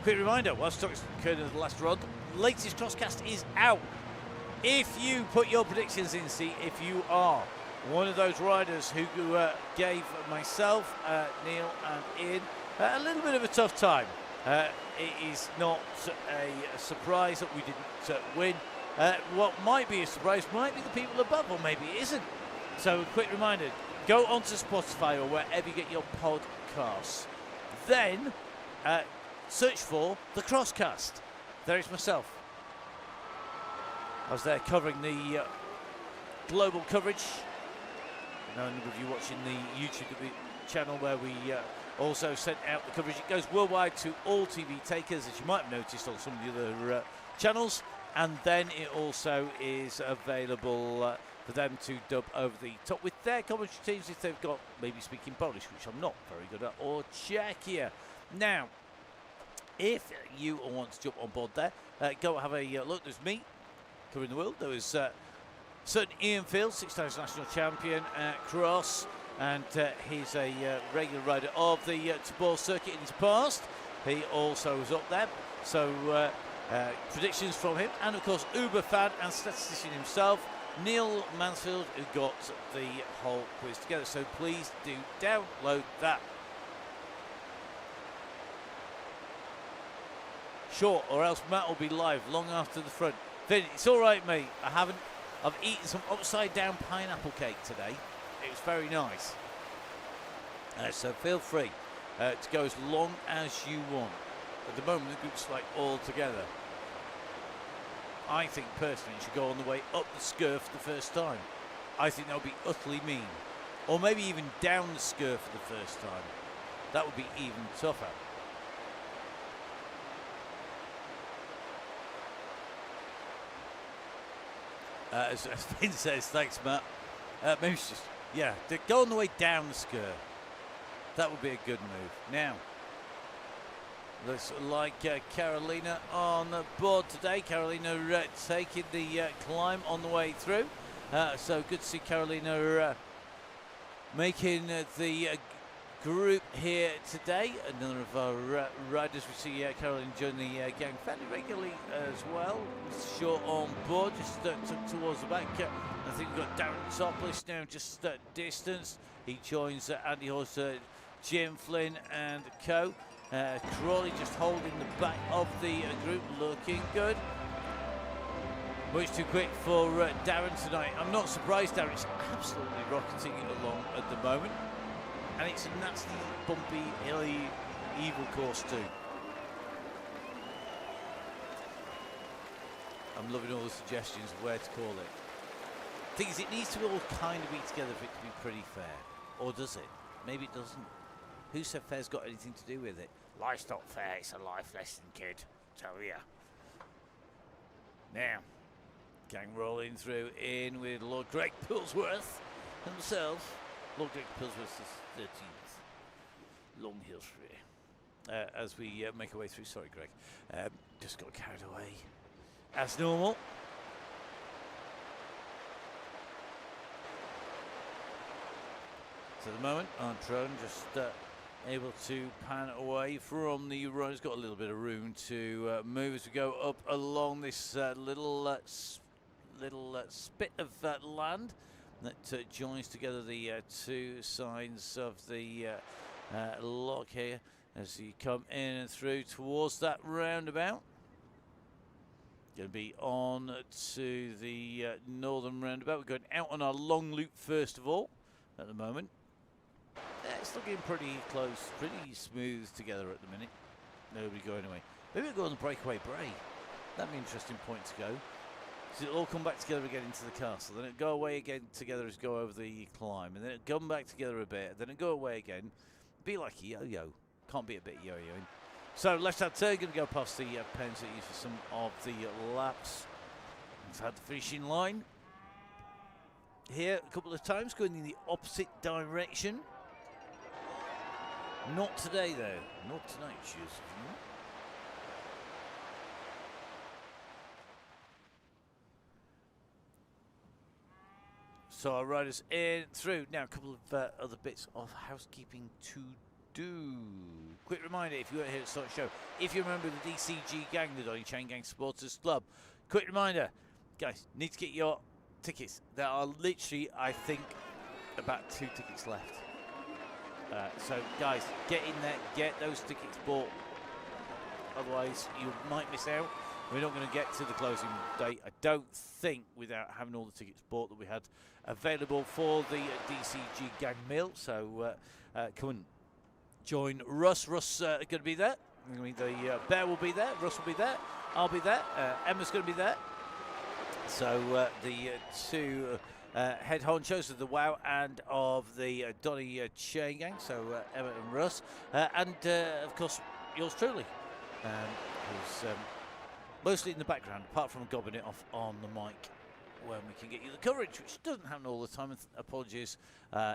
quick reminder, whilst talking to the last rod, latest crosscast is out. If you put your predictions in, see if you are one of those riders who gave myself, Neil and Ian a little bit of a tough time. It is not a surprise that we didn't win. What might be a surprise might be the people above, or maybe it isn't. So a quick reminder, go onto Spotify or wherever you get your podcasts. Then search for the Crosscast. There is myself. I was there covering the global coverage. I know a number of you watching the YouTube channel where we also sent out the coverage. It goes worldwide to all TV takers, as you might have noticed on some of the other channels. And then it also is available for them to dub over the top with their commentary teams if they've got maybe speaking Polish, which I'm not very good at, or Czechia. Now, if you want to jump on board there, go have a look. There's me covering the world. There was certain Ian Fields, 6 times national champion at Cross, and he's a regular rider of the Tabor circuit in his past. He also was up there. So predictions from him, and of course Uber fan and statistician himself, Neil Mansfield, who got the whole quiz together. So please do download that. Sure, or else Matt will be live long after the front. Vin, it's all right, mate. I've eaten some upside down pineapple cake today. It was very nice. So feel free to go as long as you want. At the moment, the group's like all together. I think personally it should go on the way up the Skur for the first time. I think that would be utterly mean. Or maybe even down the Skur for the first time. That would be even tougher. As Finn says, thanks Matt. Maybe it's just, yeah, go on the way down the Skur. That would be a good move. Now, looks like Carolina on board today. Carolina taking the climb on the way through. So good to see Carolina making the group here today. Another of our riders. We see Carolina join the gang fairly regularly as well. Short on board, just towards the back. I think we've got Darren Topless now just distance. He joins Andy Horse, Jim Flynn and co. Crawley just holding the back of the group, looking good. Much too quick for Darren tonight. I'm not surprised, Darren's absolutely rocketing it along at the moment. And it's a nasty, bumpy, hilly, evil course too. I'm loving all the suggestions of where to call it. Thing is, it needs to all kind of be together for it to be pretty fair. Or does it? Maybe it doesn't. Who said fair's got anything to do with it? Life's not fair, it's a life lesson, kid. Tell ya. Now, gang rolling through in with Lord Greg Pillsworth himself. Lord Greg Pillsworth is 13th. Long history. As we make our way through. Sorry, Greg. Just got carried away. As normal. So at the moment, our drone just able to pan away from the road. It's got a little bit of room to move as we go up along this little spit of land that joins together the two sides of the lock here as you come in and through towards that roundabout. Going to be on to the northern roundabout. We're going out on our long loop first of all at the moment. It's looking pretty close, pretty smooth together at the minute. Nobody going away. Maybe we'll go on the breakaway Bray. That'd be an interesting point to go. So it'll all come back together again into the castle. Then it'll go away again together as go over the climb. And then it'll come back together a bit. Then it'll go away again. Be like a yo-yo. Can't be a bit yo-yoing. So left-hand turn, going to go past the pens that use for some of the laps. We've had the finishing line. here a couple of times, going in the opposite direction. Not today, though. Not tonight, cheers. So our riders in through. Now a couple of other bits of housekeeping to do. Quick reminder, if you weren't here at the start of the show, if you remember the DCG gang, the Donny Chaingnag Supporters Club, quick reminder, guys, need to get your tickets. There are literally, I think, about 2 tickets left. So guys, get in there, get those tickets bought. Otherwise, you might miss out. We're not going to get to the closing date, I don't think, without having all the tickets bought that we had available for the DCG gang meal. So come and join Russ. Russ going to be there. The Bear will be there. Russ will be there. I'll be there. Emma's going to be there. So the two head honchos of the WoW and of the Donny Chaingnag. So Emma and Russ, and of course yours truly, who's mostly in the background, apart from gobbing it off on the mic when we can get you the coverage, which doesn't happen all the time. And apologies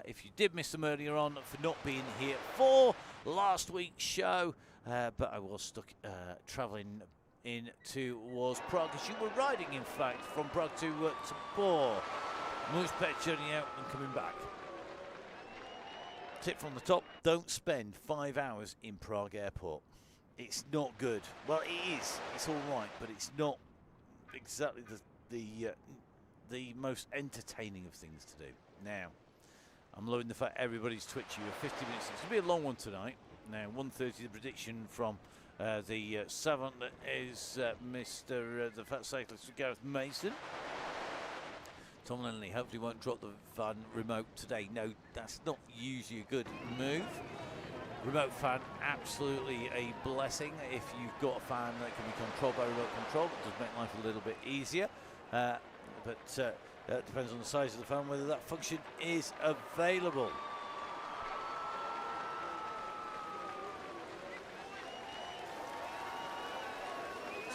if you did miss them earlier on for not being here for last week's show, but I was stuck travelling in towards Prague, as you were riding, in fact, from Prague to Bor. Much better journey out than coming back. Tip from the top: don't spend 5 hours in Prague airport. It's not good. Well, it is. It's all right, but it's not exactly the most entertaining of things to do. Now, I'm loving the fact everybody's twitchy. We're 50 minutes. It's going to be a long one tonight. Now, 1:30, the prediction from the savant that is Mr. the Fat Cyclist, Gareth Mason. Tom Lenley hopefully won't drop the van remote today. No, that's not usually a good move. Remote fan, absolutely a blessing if you've got a fan that can be controlled by remote control. It does make life a little bit easier, but it depends on the size of the fan whether that function is available.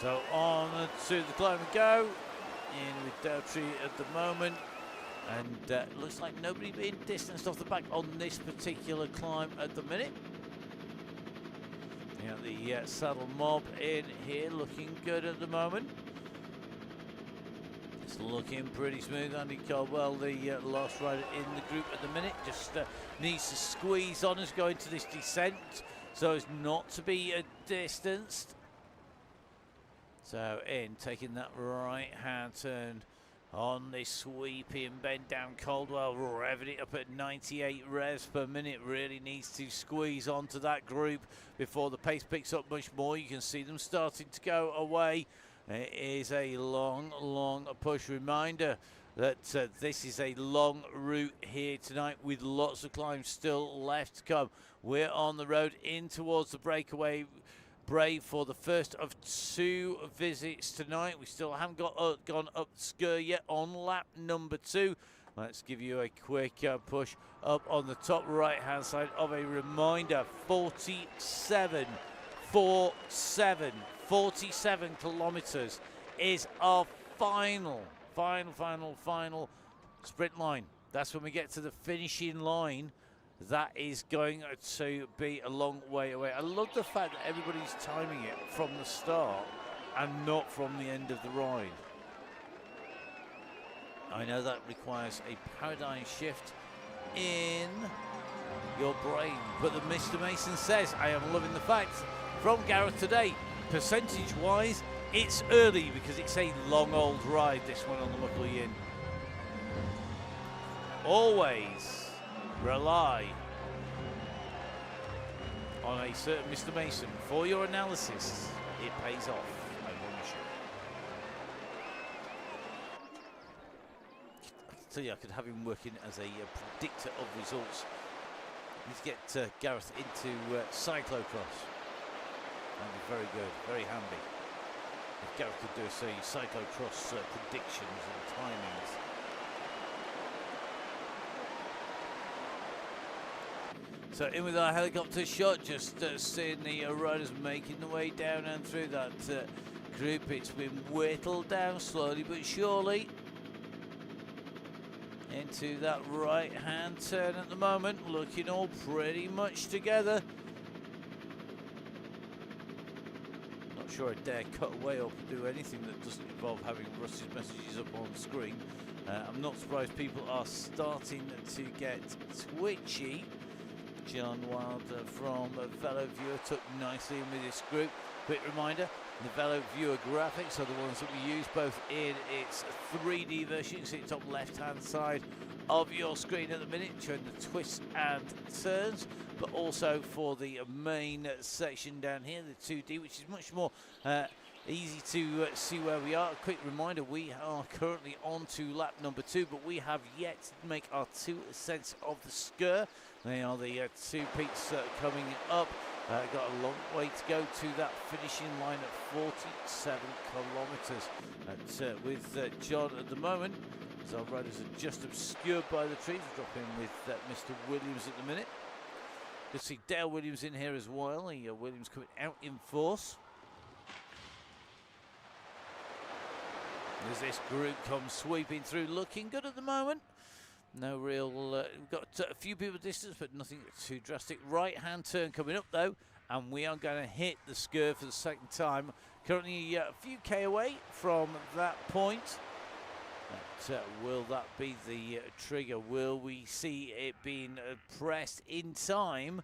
So on to the climb and go, in with Doubtree at the moment, and looks like nobody being distanced off the back on this particular climb at the minute. The saddle mob in here looking good at the moment. It's looking pretty smooth. Andy Caldwell, the last rider in the group at the minute, just needs to squeeze on as going to this descent so as not to be distanced. So in, taking that right hand turn on this sweeping bend down. Caldwell revving it up at 98 revs per minute. Really needs to squeeze onto that group before the pace picks up much more. You can see them starting to go away. It is a long push. Reminder that this is a long route here tonight with lots of climbs still left to come. We're on the road in towards the breakaway Brave for the first of 2 visits tonight. We still haven't gone up the Sker yet on lap number 2. Let's give you a quick push up on the top right hand side of a reminder. 47 kilometers is our final sprint line. That's when we get to the finishing line. That is going to be a long way away. I love the fact that everybody's timing it from the start and not from the end of the ride. I know that requires a paradigm shift in your brain, but the Mr. Mason says, I am loving the fact from Gareth today, percentage-wise, it's early because it's a long old ride, this one on the Muckley Inn. Always rely on a certain Mr. Mason for your analysis. It pays off, I warn you. I can tell you, I could have him working as a predictor of results. Need to get Gareth into cyclocross. That'd be very good, very handy. If Gareth could do say cyclocross predictions and timings. So in with our helicopter shot, just seeing the riders making the way down and through that group. It's been whittled down slowly but surely. into that right-hand turn at the moment, looking all pretty much together. Not sure I'd dare cut away or do anything that doesn't involve having Russ's messages up on the screen. I'm not surprised people are starting to get twitchy. John Wilder from Velo Viewer took nicely in with this group. Quick reminder, the Velo Viewer graphics are the ones that we use both in its 3D version. You can see the top left-hand side of your screen at the minute, showing the twists and turns, but also for the main section down here, the 2D, which is much more easy to see where we are. A quick reminder, we are currently on to lap number 2, but we have yet to make our 2 ascents of the Sker. They are the 2 peaks coming up. Got a long way to go to that finishing line at 47 kilometres. With John at the moment, as our riders are just obscured by the trees, we'll drop in with Mr. Williams at the minute. You'll see Dale Williams in here as well. Williams coming out in force. As this group comes sweeping through, looking good at the moment. No real, we've got a few people distance, but nothing too drastic. Right-hand turn coming up, though, and we are going to hit the Sker for the second time. Currently a few K away from that point. But, will that be the trigger? Will we see it being pressed in time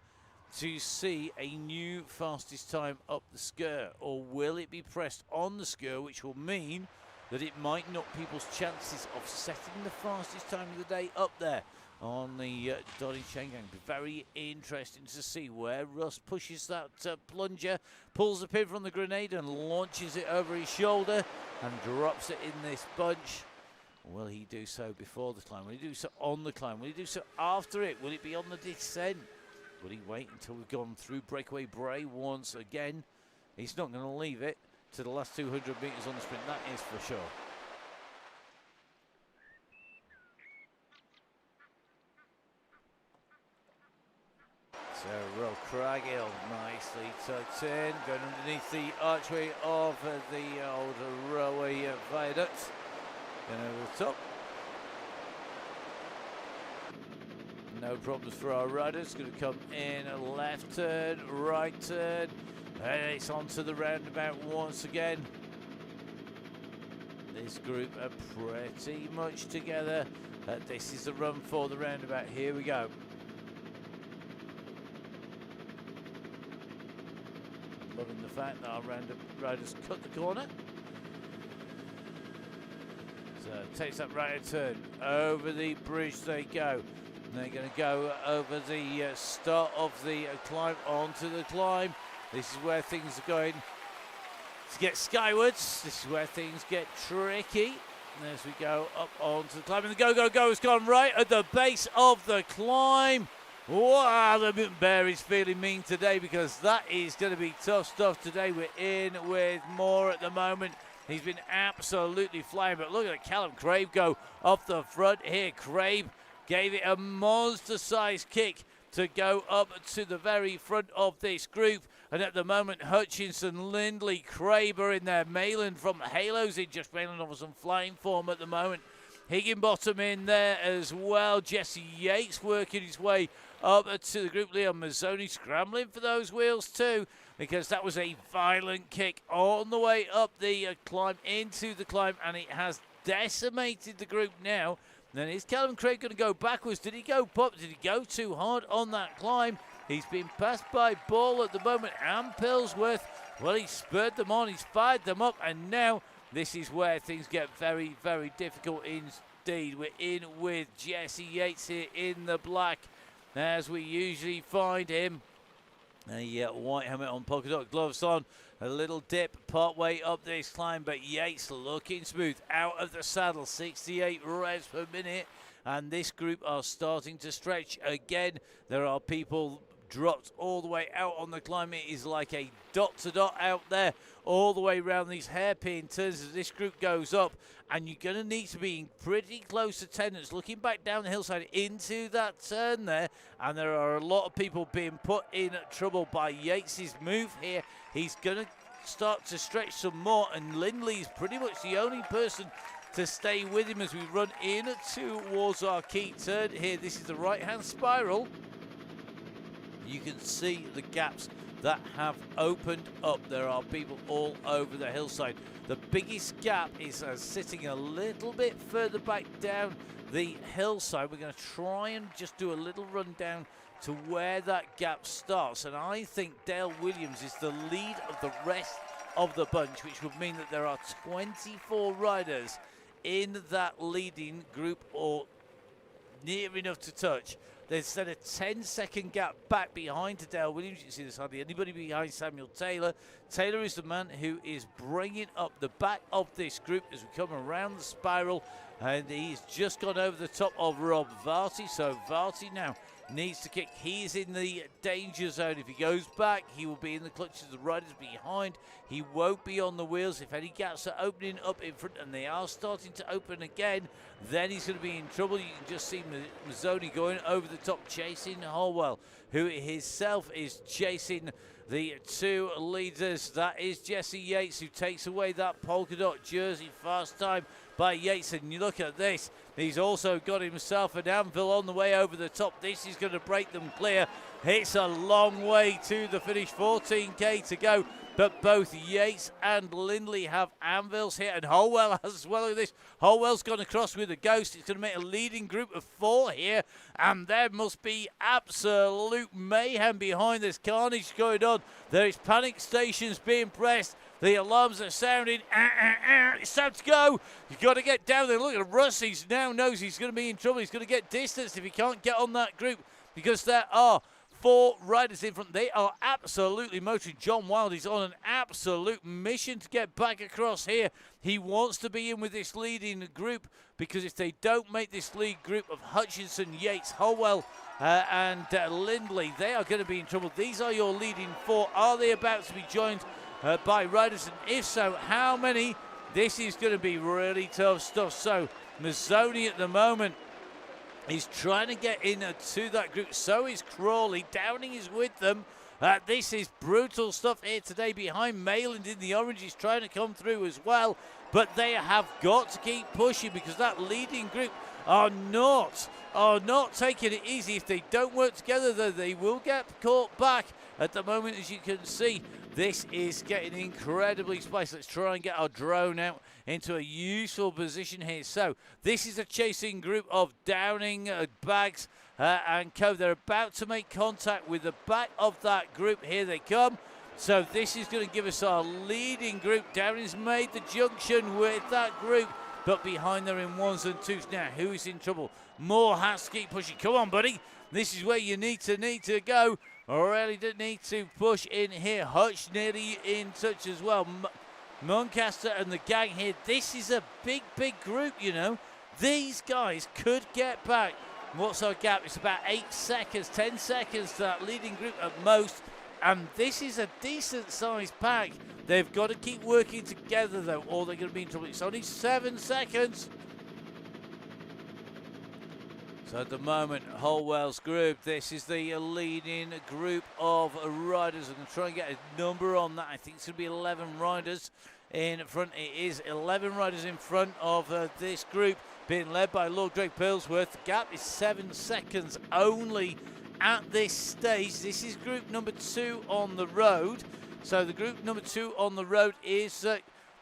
to see a new fastest time up the Sker? Or will it be pressed on the Sker, which will mean that it might knock people's chances of setting the fastest time of the day up there on the Donny Chaingnag? Very interesting to see where Russ pushes that plunger, pulls the pin from the grenade and launches it over his shoulder and drops it in this bunch. Will he do so before the climb? Will he do so on the climb? Will he do so after it? Will it be on the descent? Will he wait until we've gone through Breakaway Bray once again? He's not going to leave it to the last 200 metres on the sprint, that is for sure. So Roll Craghill nicely tucked in, going underneath the archway of the old railway viaduct. Then over the top. No problems for our riders. Going to come in a left turn, right turn. And it's onto the roundabout once again. This group are pretty much together. This is the run for the roundabout. Here we go. Loving the fact that our riders cut the corner. So takes that right turn. Over the bridge they go. And they're going to go over the start of the climb onto the climb. This is where things are going to get skywards. This is where things get tricky. And as we go up onto the climb, and the go has gone right at the base of the climb. Wow, the Mutant Bear is feeling mean today, because that is going to be tough stuff today. We're in with more at the moment. He's been absolutely flying, but look at Callum Crabe go off the front here. Crabe gave it a monster-sized kick to go up to the very front of this group. And at the moment, Hutchinson, Lindley, Craber in there. Mayland from Halos in, just Mayland on some flying form at the moment. Higginbottom in there as well. Jesse Yates working his way up to the group. Leon Mazzoni scrambling for those wheels too, because that was a violent kick on the way up the climb into the climb, and it has decimated the group now. Then is Callum Craig going to go backwards? Did he go pop? Did he go too hard on that climb? He's been passed by Ball at the moment and Pillsworth. Well, he spurred them on, he's fired them up, and now this is where things get very, very difficult indeed. We're in with Jesse Yates here in the black, as we usually find him. A white helmet on, polka dot gloves on, a little dip part way up this climb, but Yates looking smooth out of the saddle, 68 revs per minute, and this group are starting to stretch again. There are people dropped all the way out on the climb. It is like a dot to dot out there all the way around these hairpin turns as this group goes up, and you're going to need to be in pretty close attendance looking back down the hillside into that turn there, and there are a lot of people being put in trouble by Yates's move here. He's going to start to stretch some more, and Lindley's pretty much the only person to stay with him as we run in towards our key turn here. This is the right-hand spiral. You can see the gaps that have opened up. There are people all over the hillside. The biggest gap is sitting a little bit further back down the hillside. We're going to try and just do a little run down to where that gap starts, and I think Dale Williams is the lead of the rest of the bunch, which would mean that there are 24 riders in that leading group or near enough to touch. There's then a 10-second gap back behind to Dale Williams. You can see there's hardly anybody behind Samuel Taylor. Taylor is the man who is bringing up the back of this group as we come around the spiral, and he's just gone over the top of Rob Varty. So Varty now needs to kick. He's in the danger zone. If he goes back, he will be in the clutches of the riders behind. He won't be on the wheels. If any gaps are opening up in front, and they are starting to open again, then he's going to be in trouble. You can just see Mazzoni going over the top, chasing Holwell, who himself is chasing the two leaders. That is Jesse Yates, who takes away that polka dot jersey. Fast time by Yates, and you look at this, he's also got himself an anvil on the way over the top. This is going to break them clear. It's a long way to the finish, 14k to go, but both Yates and Lindley have anvils here, and Holwell as well. At this, Holwell's gone across with a ghost. It's going to make a leading group of 4 here, and there must be absolute mayhem behind this carnage going on. There is panic stations being pressed. The alarms are sounding. It's time to go. You've got to get down there. Look at Russ. He now knows he's going to be in trouble. He's going to get distanced if he can't get on that group, because there are 4 riders in front. They are absolutely motoring. John Wild is on an absolute mission to get back across here. He wants to be in with this leading group, because if they don't make this lead group of Hutchinson, Yates, Holwell, and Lindley, they are going to be in trouble. These are your leading 4. Are they about to be joined by riders, and if so, how many? This is going to be really tough stuff. So Mazzoni at the moment is trying to get into that group. So is Crawley. Downing is with them. This is brutal stuff here today behind Mayland in the orange. He's trying to come through as well, but they have got to keep pushing, because that leading group are not taking it easy. If they don't work together, though, they will get caught back. At the moment, as you can see, this is getting incredibly spicy. Let's try and get our drone out into a useful position here. So this is a chasing group of Downing, Baggs and co. They're about to make contact with the back of that group. Here they come. So this is going to give us our leading group. Downing's made the junction with that group, but behind they're in 1s and 2s. Now, who is in trouble? Moore has to keep pushing. Come on, buddy. This is where you need to go. Really didn't need to push in here. Hutch nearly in touch as well. Muncaster and the gang here. This is a big group, you know. These guys could get back. What's our gap? It's about 8 seconds, 10 seconds to that leading group at most. And this is a decent sized pack. They've got to keep working together, though, or they're going to be in trouble. It's only 7 seconds. So at the moment, Holwell's group, this is the leading group of riders. I'm going to try and get a number on that. I think it's going to be 11 riders in front. It is 11 riders in front of this group, being led by Lord Greg Pilsworth. The gap is 7 seconds only at this stage. This is group number 2 on the road. So the group number 2 on the road is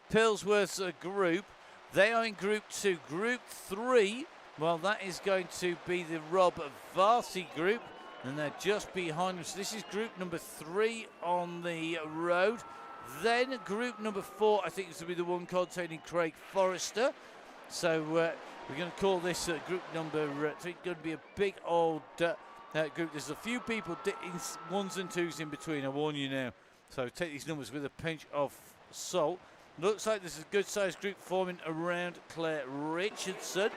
Pilsworth's group. They are in group 2. Group 3, well, that is going to be the Rob Varty group, and they're just behind them. So this is group number 3 on the road. Then group number 4, I think, is going to be the one containing Craig Forrester. So we're going to call this group number 3. Going to be a big old group. There's a few people in 1s and 2s in between, I warn you now. So take these numbers with a pinch of salt. Looks like there's a good-sized group forming around Claire Richardson.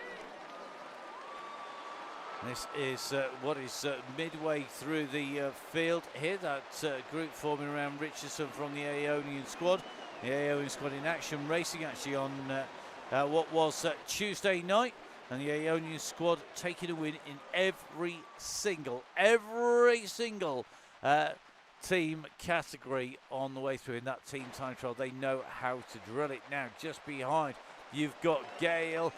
This is what is midway through the field here. That group forming around Richardson from the Aeonian squad. The Aeonian squad in action, racing actually on what was Tuesday night. And the Aeonian squad taking a win in every single team category on the way through in that team time trial. They know how to drill it now. Just behind You've got Gale,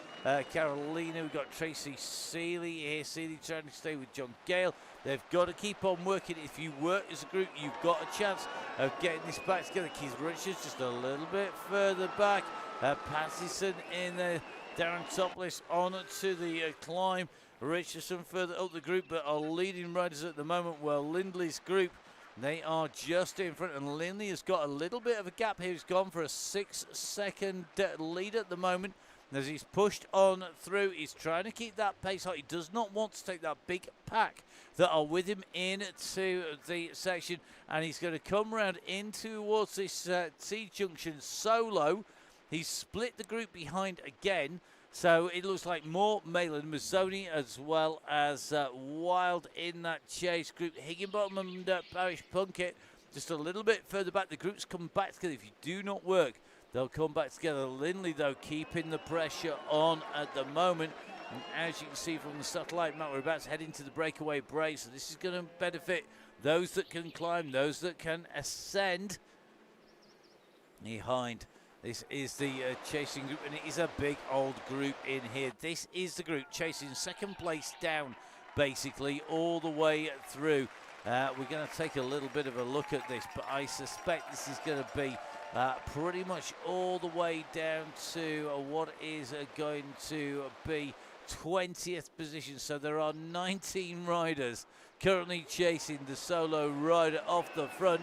Carolina, we've got Tracy Seeley here. Seeley trying to stay with John Gale. They've got to keep on working. If you work as a group, you've got a chance of getting this back together. Keith Richards just a little bit further back. Patterson in there. Darren Topless on to the climb. Richardson further up the group, but our leading riders at the moment, well, Lindley's group, they are just in front, and Lindley has got a little bit of a gap here. He's gone for a 6-second lead at the moment. As he's pushed on through, he's trying to keep that pace high. He does not want to take that big pack that are with him into the section, and he's going to come round in towards this T-junction solo. He's split the group behind again, so it looks like more Malin, Mazzoni, as well as Wild in that chase group. Higginbottom and Parish Plunkett just a little bit further back. The groups come back together. If you do not work, they'll come back together. Lindley, though, keeping the pressure on at the moment. And as you can see from the satellite map, we're about to head into the breakaway break, so this is going to benefit those that can climb, those that can ascend. Behind, this is the chasing group, and it is a big old group in here. This is the group chasing second place down, basically, all the way through. We're going to take a little bit of a look at this, but I suspect this is going to be pretty much all the way down to what is going to be 20th position. So there are 19 riders currently chasing the solo rider off the front.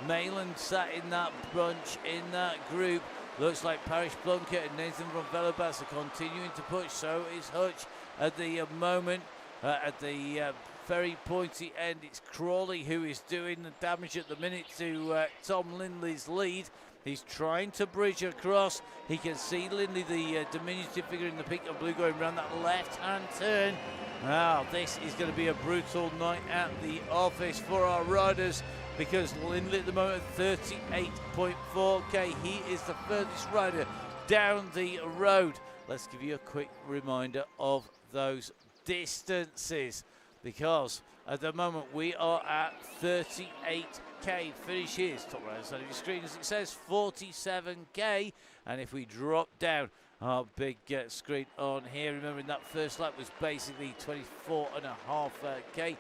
Malin sat in that bunch, in that group. Looks like Parish Plunkett and Nathan from Velobas are continuing to push. So is Hutch at the moment. At the very pointy end, it's Crawley who is doing the damage at the minute to Tom Lindley's lead. He's trying to bridge across. He can see Lindley, the diminutive figure in the pink and blue, going around that left-hand turn. Now, this is going to be a brutal night at the office for our riders, because Lindley at the moment, 38.4k. He is the furthest rider down the road. Let's give you a quick reminder of those distances, because at the moment we are at 38k. Finish here, top right side of your screen, as it says 47k. And if we drop down our big screen on here, remembering that first lap was basically 24.5k.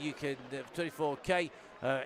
You can 24k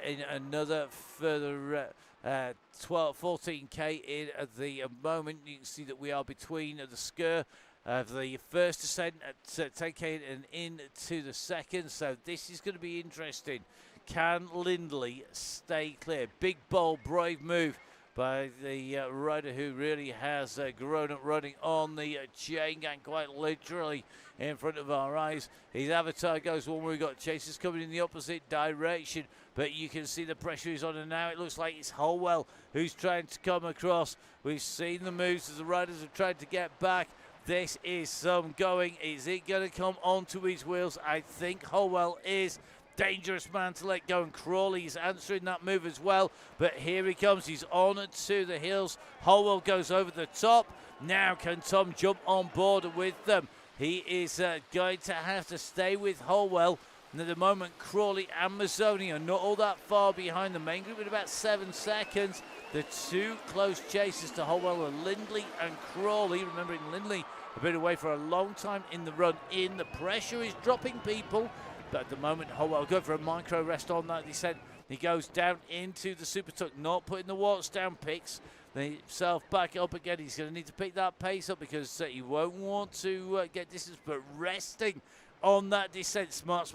in another further 14k in at the moment. You can see that we are between the sker of the first descent at 10k and into the second. So this is going to be interesting. Can Lindley stay clear? Big, bold, brave move by the rider who really has grown up running on the Chaingnag, quite literally in front of our eyes. His avatar goes one where we've got chasers coming in the opposite direction, but you can see the pressure is on, and now it looks like it's Holwell who's trying to come across. We've seen the moves as the riders have tried to get back. This is some going. Is it going to come onto his wheels? I think Holwell is. Dangerous man to let go, and Crawley's answering that move as well. But here he comes. He's on to the hills. Holwell goes over the top. Now can Tom jump on board with them? He is going to have to stay with Holwell. And at the moment, Crawley and Mazzoni are not all that far behind the main group in about 7 seconds. The two close chasers to Holwell are Lindley and Crawley. Remembering Lindley have been away for a long time in the run in. The pressure is dropping people. But at the moment, Holwell going for a micro rest on that descent. He goes down into the super tuck, not putting the watts down, picks himself back up again. He's going to need to pick that pace up, because he won't want to get distance, but resting on that descent. Smart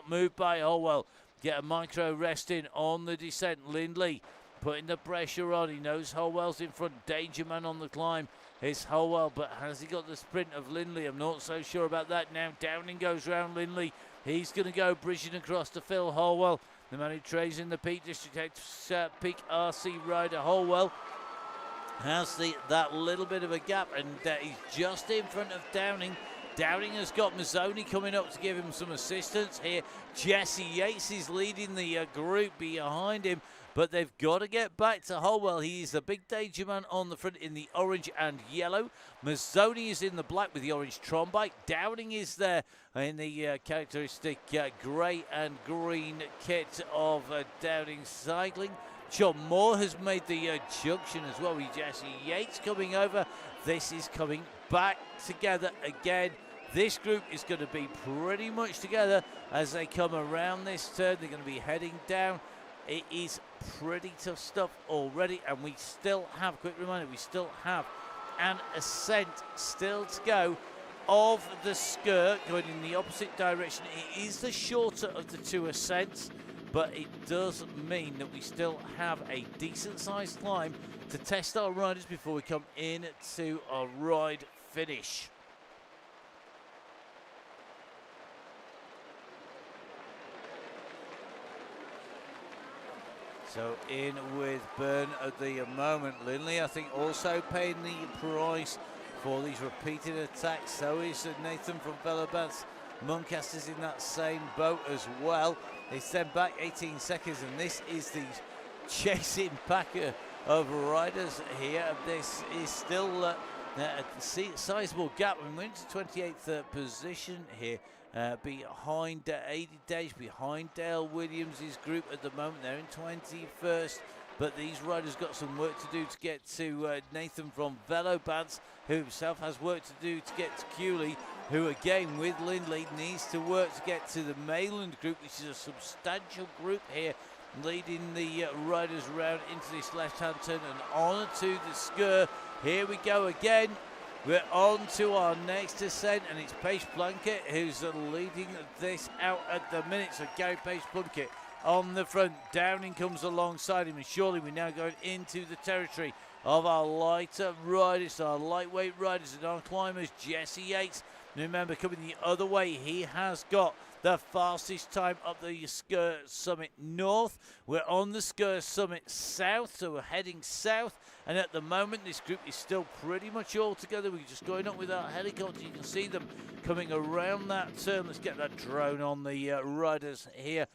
move by Holwell. Get a micro rest in on the descent. Lindley putting the pressure on. He knows Holwell's in front. Danger man on the climb. It's Holwell, but has he got the sprint of Lindley? I'm not so sure about that now. Downing goes round Lindley. He's going to go bridging across to Phil Holwell. The man who trains in the Peak District, Peak RC rider Holwell, has that little bit of a gap, and he's just in front of Downing. Downing has got Mazzoni coming up to give him some assistance here. Jesse Yates is leading the group behind him, but they've got to get back to Holwell. He's the big danger man on the front in the orange and yellow. Mazzoni is in the black with the orange Tron bike. Downing is there in the characteristic grey and green kit of Downing Cycling. John Moore has made the junction as well with Jesse Yates coming over. This is coming back together again. This group is going to be pretty much together as they come around this turn. They're going to be heading down. It is pretty tough stuff already, and we still have, quick reminder, we still have an ascent still to go of the skirt going in the opposite direction. It is the shorter of the two ascents, but it does mean that we still have a decent sized climb to test our riders before we come in to our ride finish. So in with Byrne at the moment. Lindley, I think, also paying the price for these repeated attacks. So is Nathan from Velobats. Muncaster's in that same boat as well. They send back 18 seconds, and this is the chasing pack of riders here. This is still a sizable gap. We went to 28th position here. Behind 80 days, behind Dale Williams' group at the moment. They're in 21st, but these riders got some work to do to get to Nathan from Velobands, who himself has work to do to get to Cooley, who again with Lindley needs to work to get to the Mayland group, which is a substantial group here, leading the riders around into this left-hand turn and on to the Sker. Here we go again. We're on to our next ascent, and it's Pace Plunkett who's leading this out at the minute. So Gary Pace Plunkett on the front. Downing comes alongside him, and surely we're now going into the territory of our lighter riders, our lightweight riders and our climbers. Jesse Yates, remember, coming the other way, he has got the fastest time up the Sker Summit North. We're on the Sker Summit South, so we're heading south. And at the moment, this group is still pretty much all together. We're just going up with our helicopter. You can see them coming around that turn. Let's get that drone on the riders here.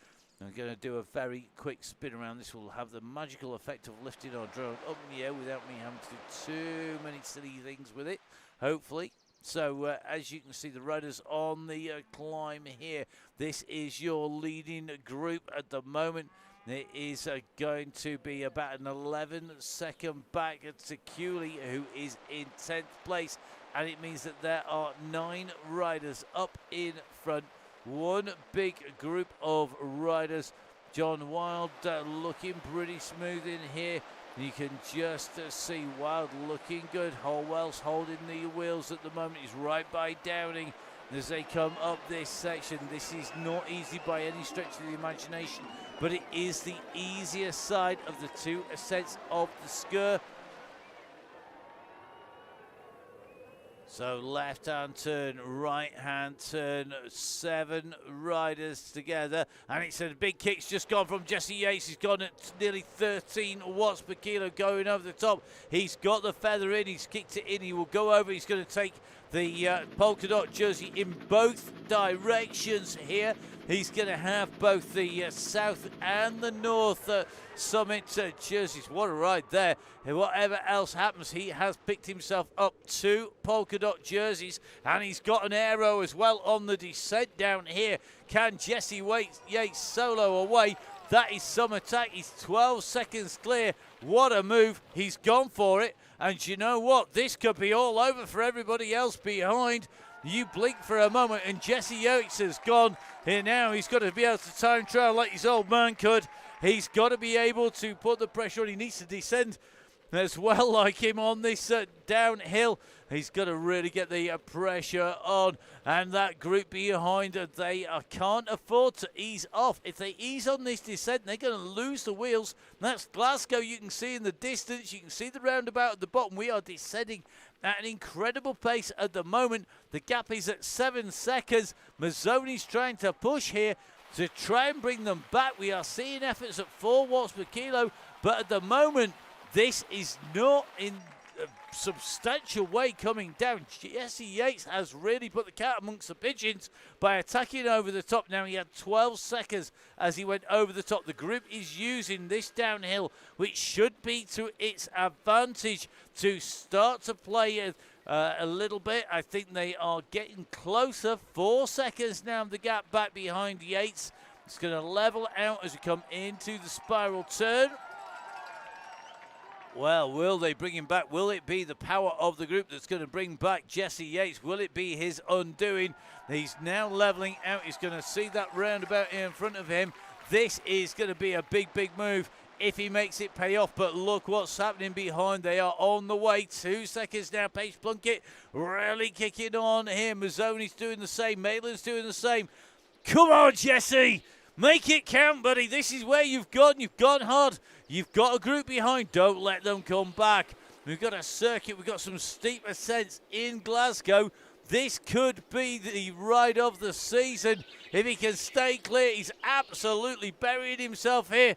I'm going to do a very quick spin around. This will have the magical effect of lifting our drone up in the air without me having to do too many silly things with it, hopefully. So as you can see, the riders on the climb here. This is your leading group at the moment. It is going to be about an 11-second back to Cooley, who is in 10th place. And it means that there are 9 riders up in front. One big group of riders. John Wild looking pretty smooth in here. You can just see Wild looking good. Holwell's holding the wheels at the moment. He's right by Downing as they come up this section. This is not easy by any stretch of the imagination, but it is the easier side of the two ascents of the Sker. So left-hand turn, right-hand turn, 7 riders together. And it's a big kick's just gone from Jesse Yates. He's gone at nearly 13 watts per kilo going over the top. He's got the feather in, he's kicked it in, he will go over. He's going to take the polka dot jersey in both directions here. He's going to have both the south and the north summit jerseys. What a ride there. And whatever else happens, he has picked himself up 2 polka dot jerseys, and he's got an aero as well on the descent down here. Can Jesse Yates solo away? That is some attack. He's 12 seconds clear. What a move. He's gone for it. And you know what? This could be all over for everybody else behind. You blink for a moment, and Jesse Yates has gone. Here now, he's got to be able to time trial like his old man could. He's got to be able to put the pressure on. He needs to descend as well like him on this downhill. He's got to really get the pressure on. And that group behind, they can't afford to ease off. If they ease on this descent, they're going to lose the wheels. That's Glasgow. You can see in the distance. You can see the roundabout at the bottom. We are descending at an incredible pace at the moment. The gap is at 7 seconds. Mazzoni's trying to push here to try and bring them back. We are seeing efforts at 4 watts per kilo, but at the moment, this is not in a substantial way coming down. Jesse Yates has really put the cat amongst the pigeons by attacking over the top. Now, he had 12 seconds as he went over the top. The group is using this downhill, which should be to its advantage to start to play a little bit. I think they are getting closer. 4 seconds now, the gap back behind Yates. It's going to level out as we come into the spiral turn. Well, will they bring him back? Will it be the power of the group that's going to bring back Jesse Yates? Will it be his undoing? He's now leveling out. He's going to see that roundabout in front of him. This is going to be a big, big move if he makes it pay off. But look what's happening behind. They are on the way. 2 seconds now. Pace Plunkett really kicking on here. Mazzoni's doing the same. Maitland's doing the same. Come on, Jesse. Make it count, buddy. This is where you've gone. You've gone hard. You've got a group behind. Don't let them come back. We've got a circuit. We've got some steep ascents in Glasgow. This could be the ride of the season. If he can stay clear, he's absolutely buried himself here.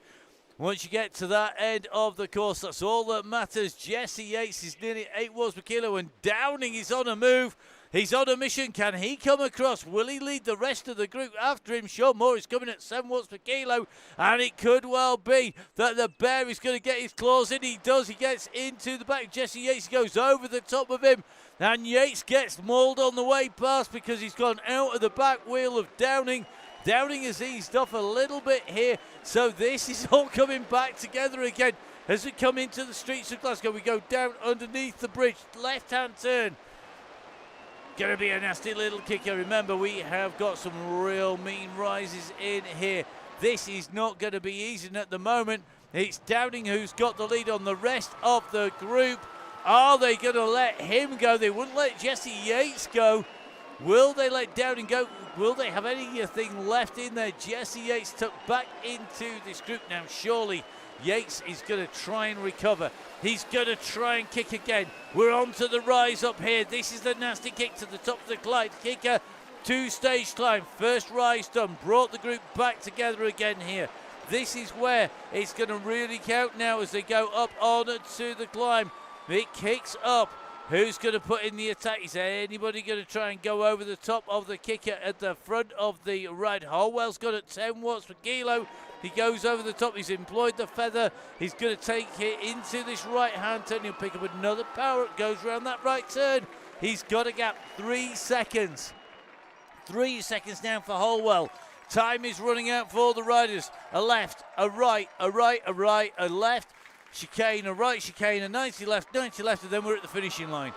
Once you get to that end of the course, that's all that matters. Jesse Yates is nearly 8 watts per kilo, and Downing is on a move. He's on a mission. Can he come across? Will he lead the rest of the group after him? Sean Moore is coming at 7 watts per kilo, and it could well be that the bear is going to get his claws in. He does. He gets into the back. Jesse Yates goes over the top of him, and Yates gets mauled on the way past because he's gone out of the back wheel of Downing. Downing has eased off a little bit here, so this is all coming back together again. As we come into the streets of Glasgow, we go down underneath the bridge, left-hand turn. Going to be a nasty little kicker. Remember, we have got some real mean rises in here. This is not going to be easy, and at the moment, it's Downing who's got the lead on the rest of the group. Are they going to let him go? They wouldn't let Jesse Yates go. Will they let Downing go? Will they have anything left in there? Jesse Yates tucked back into this group now. Surely Yates is going to try and recover. He's going to try and kick again. We're on to the rise up here. This is the nasty kick to the top of the Clyde. Kicker, 2-stage climb. First rise done. Brought the group back together again here. This is where it's going to really count now as they go up on to the climb. It kicks up. Who's going to put in the attack? Is anybody going to try and go over the top of the kicker at the front of the ride? Holwell's got it 10 watts per kilo. He goes over the top. He's employed the feather. He's going to take it into this right-hand turn. He'll pick up another power. It goes around that right turn. He's got a gap. 3 seconds. 3 seconds now for Holwell. Time is running out for the riders. A left, a right, a right, a right, a left. Chicane, a right chicane, a 90 left, and then we're at the finishing line.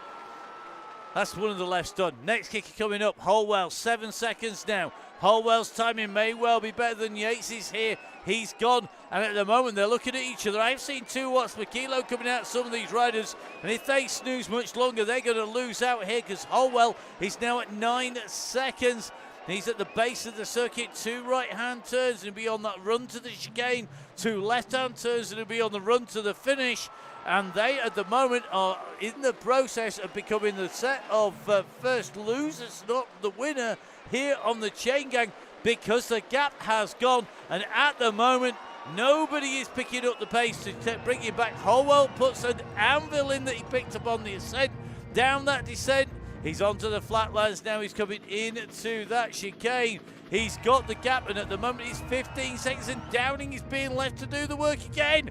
That's one of the lefts done. Next kicker coming up, Holwell, 7 seconds now. Holwell's timing may well be better than Yates's here. He's gone, and at the moment they're looking at each other. I've seen 2 watts per kilo coming out of some of these riders, and if they snooze much longer, they're going to lose out here because Holwell is now at 9 seconds. He's at the base of the circuit, 2 right-hand turns and be on that run to the chicane, 2 left-hand turns and be on the run to the finish. And they, at the moment, are in the process of becoming the set of first losers, not the winner, here on the Chaingnag because the gap has gone. And at the moment, nobody is picking up the pace to bring it back. Holwell puts an anvil in that he picked up on the ascent, down that descent. He's onto the flatlands now. He's coming into that chicane. He's got the gap, and at the moment he's 15 seconds, and Downing is being left to do the work again.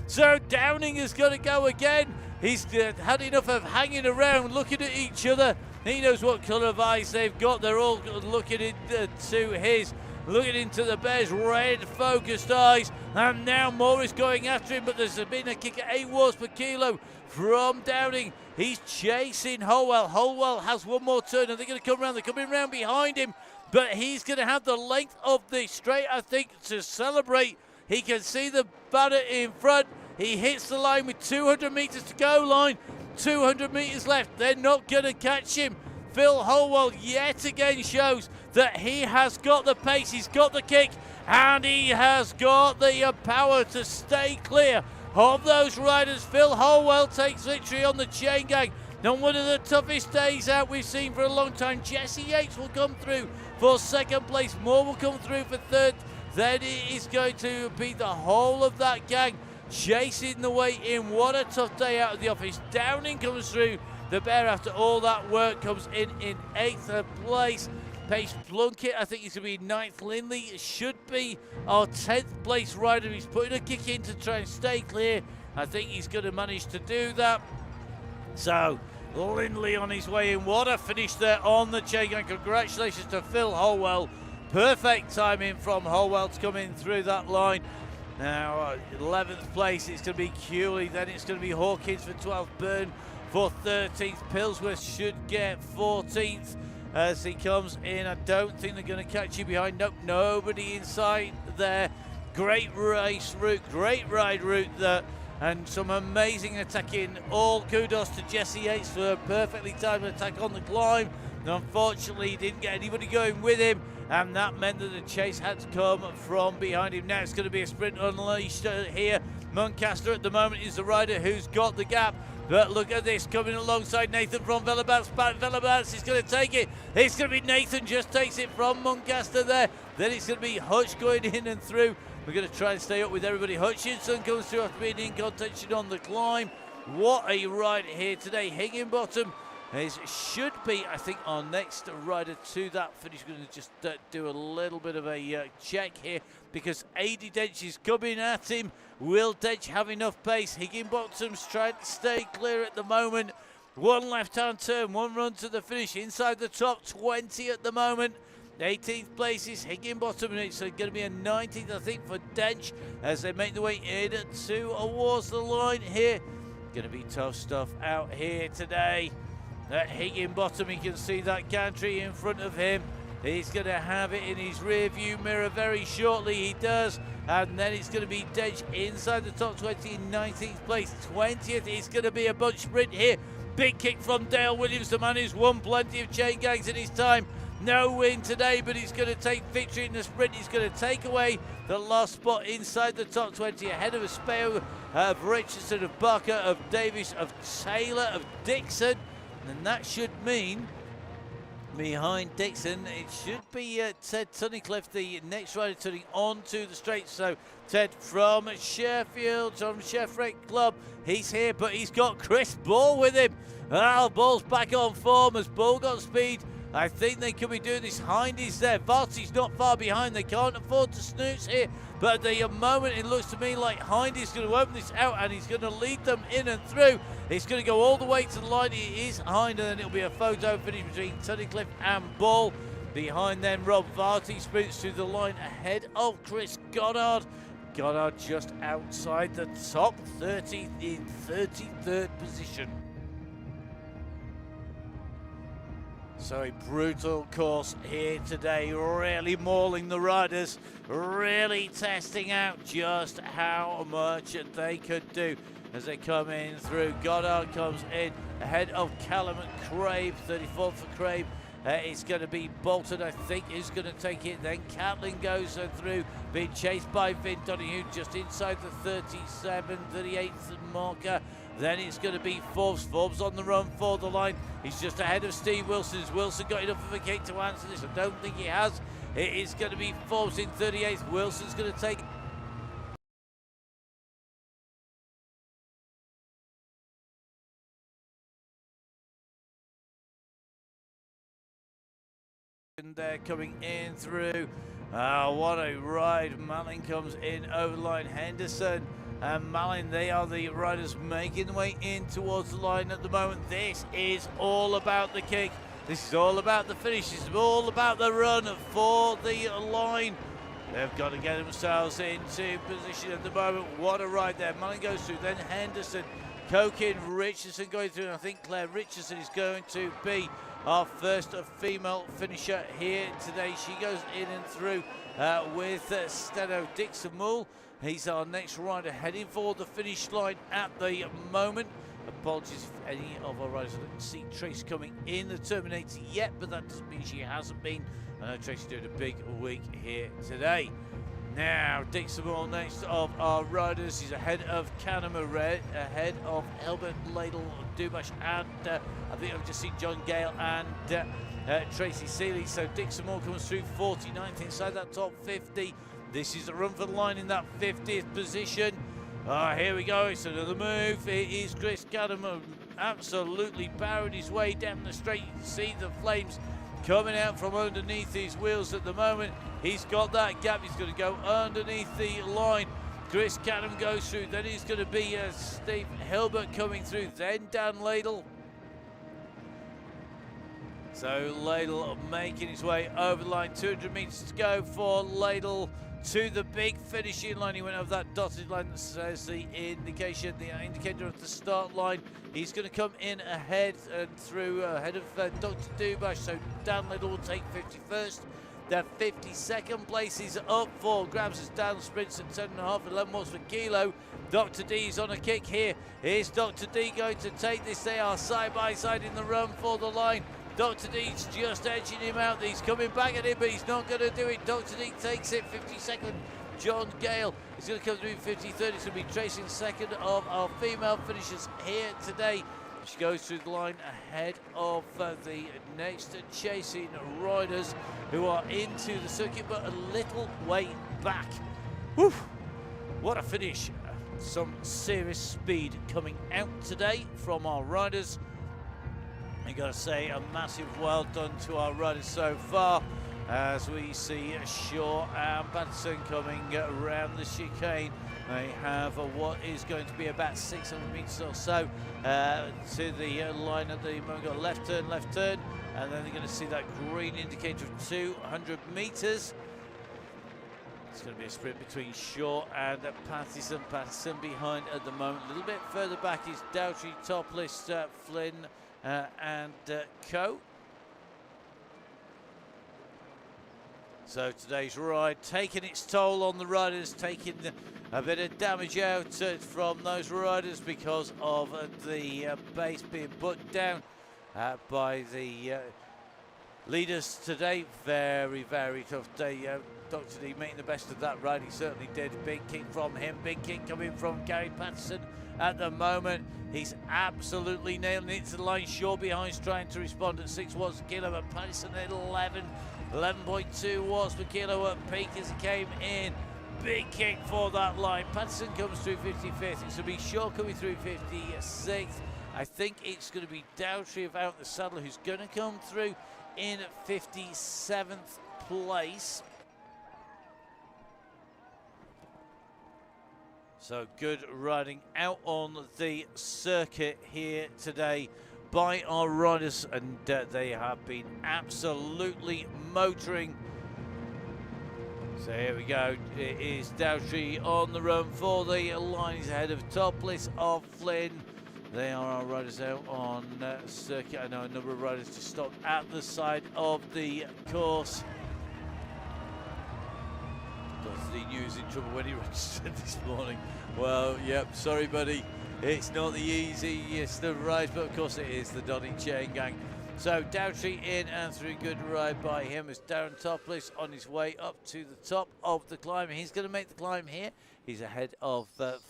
So Downing is going to go again. He's had enough of hanging around, looking at each other. He knows what colour of eyes they've got. They're all looking into his, looking into the bear's red focused eyes. And now Moore is going after him, but there's been a kick at 8 watts per kilo from Downing. He's chasing Holwell. Holwell has one more turn, and they're going to come around. They're coming around behind him, but he's going to have the length of the straight, I think, to celebrate. He can see the banner in front. He hits the line with 200 metres to go line. 200 metres left. They're not going to catch him. Phil Holwell yet again shows that he has got the pace, he's got the kick, and he has got the power to stay clear of those riders. Phil Holwell takes victory on the Chaingnag. On one of the toughest days out we've seen for a long time. Jesse Yates will come through for second place. Moore will come through for third. Then it is going to be the whole of that gang chasing the way in. What a tough day out of the office. Downing comes through. The bear, after all that work, comes in 8th place. Pace Plunkett, I think he's going to be 9th. Lindley should be our 10th place rider. He's putting a kick in to try and stay clear. I think he's going to manage to do that. So, Lindley on his way in. What a finish there on the Chaingnag. Congratulations to Phil Holwell. Perfect timing from Holwell to come in through that line. Now, 11th place, it's going to be Cooley. Then it's going to be Hawkins for 12th. Byrne for 13th. Pillsworth should get 14th as he comes in. I don't think they're going to catch you behind. Nope, nobody inside there. Great race route, great ride route there. And some amazing attacking. All kudos to Jesse Yates for a perfectly timed attack on the climb. And unfortunately, he didn't get anybody going with him, and that meant that the chase had to come from behind him. Now it's going to be a sprint unleashed here. Muncaster at the moment is the rider who's got the gap. But look at this, coming alongside Nathan from Velabats. Velabats is going to take it. It's going to be Nathan, just takes it from Muncaster there. Then it's going to be Hutch going in and through. We're going to try and stay up with everybody. Hutchinson comes through after being in contention on the climb. What a ride here today. Higginbottom should be, I think, our next rider to that finish. We're going to just do a little bit of a check here because AD Dench is coming at him. Will Dench have enough pace? Higginbottom's trying to stay clear at the moment. One left-hand turn, one run to the finish inside the top 20 at the moment. 18th place is Higginbottom, and it's going to be a 19th, I think, for Dench as they make their way in towards the line here. Going to be tough stuff out here today. At Higginbottom, you can see that gantry in front of him. He's going to have it in his rear view mirror very shortly. He does. And then it's going to be Dench inside the top 20 in 19th place. 20th is going to be a bunch sprint here. Big kick from Dale Williams, the man who's won plenty of Chaingnags in his time. No win today, but he's going to take victory in the sprint. He's going to take away the last spot inside the top 20 ahead of a Speo, of Richardson, of Barker, of Davis, of Taylor, of Dixon. And that should mean behind Dixon, it should be Ted Tunnicliffe, the next rider turning onto the straight. So Ted from Sheffield, from Sheffield Club, he's here, but he's got Chris Ball with him. Ball's back on form as Ball got speed. I think they could be doing this. Hind is there. Varty's not far behind. They can't afford to snooze here. But at the moment, it looks to me like Hind is going to open this out and he's going to lead them in and through. It's going to go all the way to the line. It is Hind, and then it'll be a photo finish between Tunnicliffe and Ball. Behind them, Rob Varty sprints to the line ahead of Chris Goddard. Goddard just outside the top 30 in 33rd position. So a brutal course here today, really mauling the riders, really testing out just how much they could do as they come in through. Goddard comes in ahead of Callum Crabe, 34th for Crabe. It's going to be Bolton, I think, who's going to take it. Then Catlin goes through, being chased by Vin Donahue just inside the 38th marker. Then it's going to be Forbes. Forbes on the run for the line. He's just ahead of Steve Wilson. Has Wilson got enough of a kick to answer this? I don't think he has. It is going to be Forbes in 38th. Wilson's going to take there coming in through. What a ride. Malin comes in over the line. Henderson and Malin, they are the riders making their way in towards the line at the moment. This is all about the kick. This is all about the finish. This is all about the run for the line. They've got to get themselves into position at the moment. What a ride there. Malin goes through, then Henderson, Kokin, Richardson going through, and I think Claire Richardson is going to be our first female finisher here today. She goes in and through with Steno Dixon-Moole. He's our next rider heading for the finish line at the moment. Apologies if any of our riders didn't see Trace coming in the Terminator yet, but that doesn't mean she hasn't been. I know Tracy's doing a big week here today. Now, Dixon-Moole next of our riders. He's ahead of Canama Red, ahead of Albert Ladle, Dubash, and I think I've just seen John Gale and Tracy Seeley. So Dixon-Moole comes through 49th inside that top 50. This is the run for the line in that 50th position. Here we go. It's another move. It is Chris Canama absolutely barreling his way down the straight. You can see the flames coming out from underneath his wheels at the moment. He's got that gap. He's going to go underneath the line. Chris Canham goes through. Then he's going to be Steve Hilbert coming through. Then Dan Ladle. So Ladle making his way over the line. 200 metres to go for Ladle to the big finishing line. He went over that dotted line that says the indicator of the start line. He's going to come in ahead and through ahead of Dr. Dubash, so Dan Little will take 51st. The 52nd place is up for grabs as Dan sprints at 10.5, 11 miles per kilo. Dr. D's on a kick here. Is Dr. D going to take this? They are side by side in the run for the line. Dr. D's just edging him out. He's coming back at him, but he's not going to do it. Dr. D takes it. 52nd, John Gale is going to come through 53rd. He's going to be tracing second of our female finishers here today. She goes through the line ahead of the next chasing riders who are into the circuit, but a little way back. Whew. What a finish. Some serious speed coming out today from our riders. I got to say a massive well done to our riders so far, as we see Shaw and Patterson coming around the chicane. They have what is going to be about 600 metres or so to the line at the moment. Got left turn, and then they're going to see that green indicator of 200 metres. It's going to be a sprint between Shaw and Patterson. Patterson behind at the moment. A little bit further back is Dowtry, Topless, Flynn and Co. So today's ride taking its toll on the riders, taking a bit of damage out from those riders because of the base being put down by the leaders today. Very, very tough day. Dr. D making the best of that ride. He certainly did. Big kick from him. Big kick coming from Gary Patterson at the moment. He's absolutely nailing it to the line. Shaw behind's trying to respond at 6 watts per kilo, but Patterson at 11.2 watts per kilo at peak as he came in. Big kick for that line. Patterson comes through 55th. It's going to be Shaw coming through 56th. I think it's going to be Dowtry of Out the Saddle who's going to come through in 57th place. So good riding out on the circuit here today by our riders, and they have been absolutely motoring. So here we go. It is Dowtry on the run for the line. He's ahead of Topless of Flynn. They are our riders out on circuit. I know a number of riders just stopped at the side of the course. He knew he was in trouble when he registered this morning. Well, yep, sorry buddy, it's not the easiest of rides, but of course it is the Donny Chaingnag. So Dowtry in and through, good ride by him as Darren Topless on his way up to the top of the climb. He's going to make the climb here. He's ahead of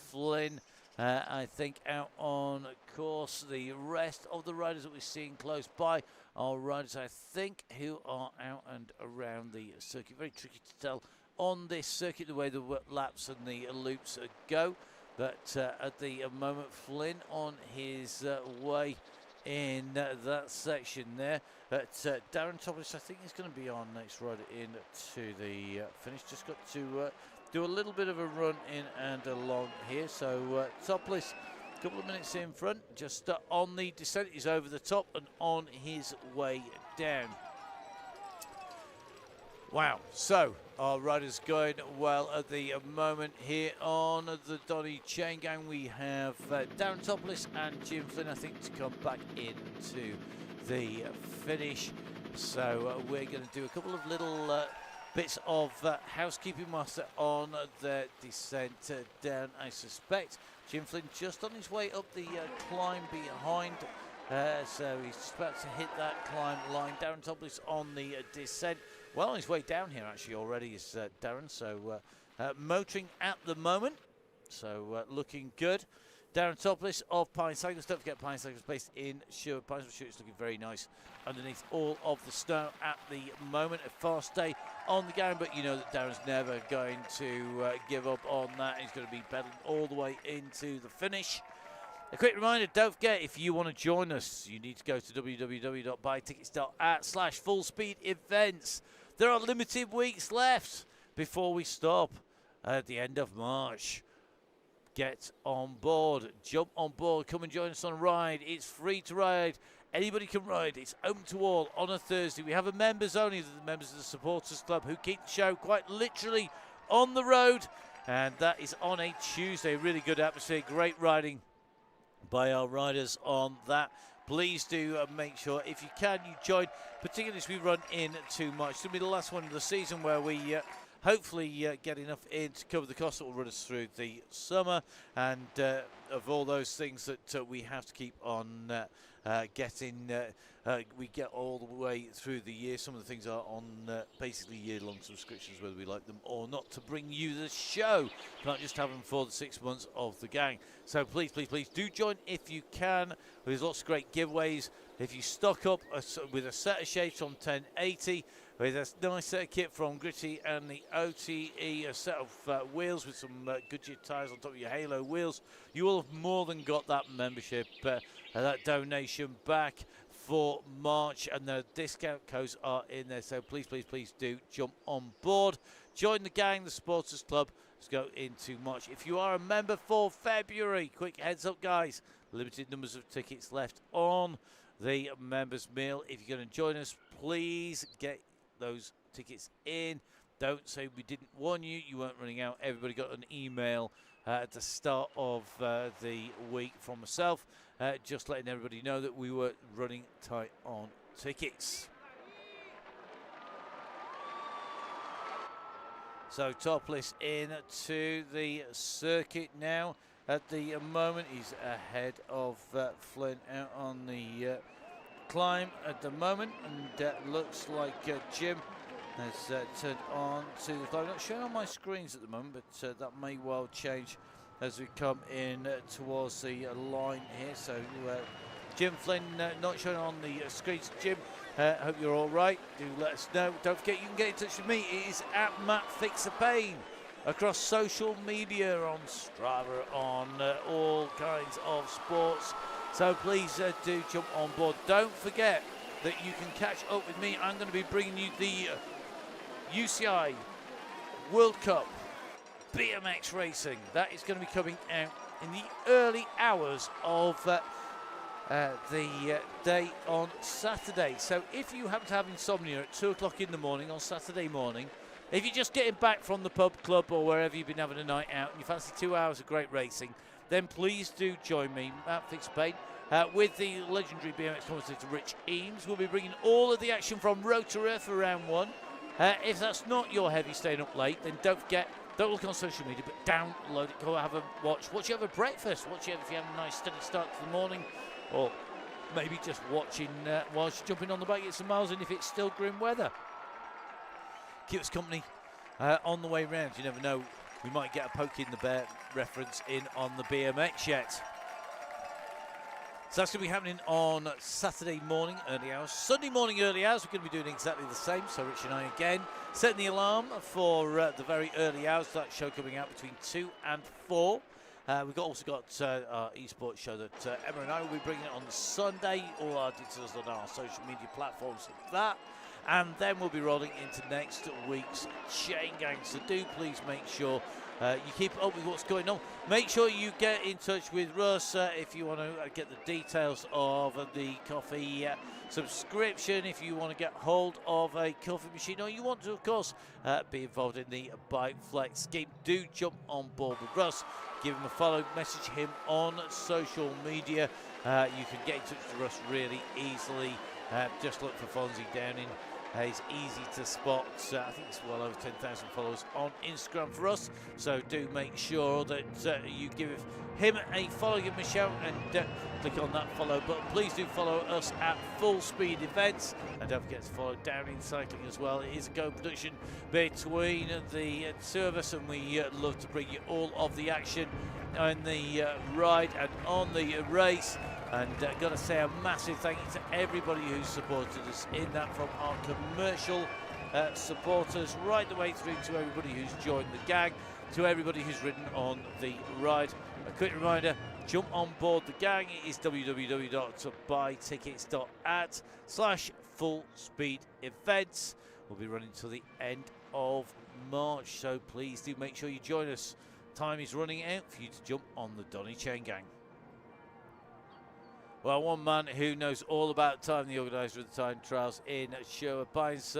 Flynn, I think, out on course. The rest of the riders that we're seeing close by are riders, I think, who are out and around the circuit. Very tricky to tell on this circuit the way the laps and the loops go, but at the moment Flynn on his way in that section there. But Darren Topless, I think, is going to be our next rider in to the finish. Just got to do a little bit of a run in and along here. So Topless, a couple of minutes in front, just on the descent. He's over the top and on his way down. Wow, so our riders going well at the moment here on the Donny Chaingnag. We have Darren Topless and Jim Flynn, I think, to come back into the finish. So we're going to do a couple of little bits of housekeeping whilst on the descent down, I suspect. Jim Flynn just on his way up the climb behind. So he's just about to hit that climb line. Darren Topless on the descent. Well, on his way down here, actually, already is Darren. So motoring at the moment. So looking good. Darren Topless of Pine Cycles. Don't forget Pine Cycles based in Sherwood. Pine Cycles is looking very nice underneath all of the snow at the moment. A fast day on the ground, but you know that Darren's never going to give up on that. He's going to be pedaling all the way into the finish. A quick reminder, don't forget, if you want to join us, you need to go to www.buytickets.at/fullspeedevents. There are limited weeks left before we stop at the end of March. Get on board, jump on board, come and join us on a ride. It's free to ride. Anybody can ride. It's open to all on a Thursday. We have a members only, the members of the supporters club, who keep the show quite literally on the road, and that is on a Tuesday. Really good atmosphere, great riding by our riders on that. Please do make sure, if you can, you join, particularly as we run in too much. It'll be the last one of the season where we hopefully get enough in to cover the cost that will run us through the summer, and of all those things that we have to keep on getting. We get all the way through the year. Some of the things are on basically year-long subscriptions, whether we like them or not, to bring you the show. Can't just have them for the 6 months of the gang. So please, please, please do join if you can. There's lots of great giveaways. If you stock up with a set of shapes from 1080, with a nice set of kit from Gritty and the OTE, a set of wheels with some Goodyear tyres on top of your Halo wheels, you will have more than got that membership, that donation back for March, and the discount codes are in there. So please, please, please do jump on board. Join the gang, the Supporters Club. Let's go into March. If you are a member for February, quick heads up, guys. Limited numbers of tickets left on the members' meal. If you're going to join us, please get those tickets in. Don't say we didn't warn you. You weren't running out. Everybody got an email at the start of the week from myself, just letting everybody know that we were running tight on tickets. So Topless into the circuit now. At the moment, he's ahead of Flynn out on the climb at the moment, and looks like Jim has turned on to the climb. Not showing on my screens at the moment, but that may well change as we come in towards the line here. So Jim Flynn not showing on the screens. Jim, hope you're all right. Do let us know. Don't forget, you can get in touch with me. It is at Matt Fix the Pain across social media, on Strava, on all kinds of sports. So please do jump on board. Don't forget that you can catch up with me. I'm going to be bringing you the UCI World Cup BMX racing. That is going to be coming out in the early hours of the day on Saturday. So if you happen to have insomnia at 2 o'clock in the morning on Saturday morning, if you're just getting back from the pub, club, or wherever you've been having a night out and you fancy 2 hours of great racing, then please do join me, Matt Fixpain, with the legendary BMX commentator Rich Eames. We'll be bringing all of the action from Rotorua for round one. If that's not your heavy staying up late, then don't forget, don't look on social media, but download it, go have a watch. Watch you have a breakfast. Watch you if you have a nice steady start to the morning, or maybe just watching whilst you're jumping on the bike, get some miles in if it's still grim weather. Keep us company on the way round. You never know, we might get a Poke in the Bear reference in on the BMX yet. So that's going to be happening on Saturday morning, early hours. Sunday morning, early hours, we're going to be doing exactly the same. So Rich and I again setting the alarm for the very early hours. That show coming out between 2 and 4. We've also got our esports show that Emma and I will be bringing on Sunday. All our details on our social media platforms of that. And then we'll be rolling into next week's Chaingnag. So do please make sure you keep up with what's going on. Make sure you get in touch with Russ if you want to get the details of the coffee subscription, if you want to get hold of a coffee machine, or you want to, of course, be involved in the Bike Flex scheme. Do jump on board with Russ. Give him a follow, message him on social media. You can get in touch with Russ really easily. Just look for Fonzie Downing. He's easy to spot. I think it's well over 10,000 followers on Instagram for us. So do make sure that you give him a follow, give him a shout, and click on that follow button. Please do follow us at Full Speed Events, and don't forget to follow Downing Cycling as well. It is a co-production between the two of us, and we love to bring you all of the action on the ride and on the race. And got to say a massive thank you to everybody who's supported us in that, from our commercial supporters right the way through to everybody who's joined the gang, to everybody who's ridden on the ride. A quick reminder, jump on board the gang. It is www.buytickets.at/fullspeedevents. We'll be running till the end of March, so please do make sure you join us. Time is running out for you to jump on the Donny Chaingnag. Well, one man who knows all about time, the organiser of the time trials in Sherwood Pines,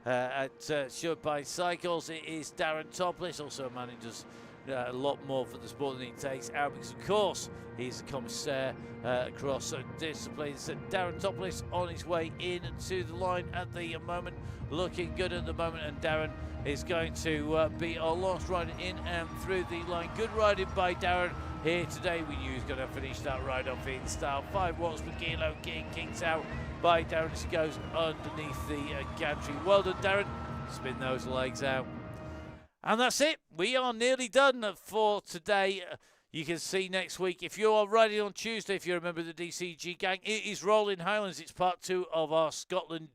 Short by Cycles. It is Darren Topless, also a man who does a lot more for the sport than he takes out, because of course he's a commissaire across disciplines. Darren Topless on his way into the line at the moment, looking good at the moment, and Darren is going to be our last rider in and through the line. Good riding by Darren here today. We knew he was going to finish that ride off in style. 5 watts per kilo getting kicked out by Darren as he goes underneath the gantry. Well done, Darren. Spin those legs out. And that's it. We are nearly done for today. You can see next week, if you are riding on Tuesday, if you're a member of the DCG gang, it is Rolling Highlands. It's part 2 of our Scotland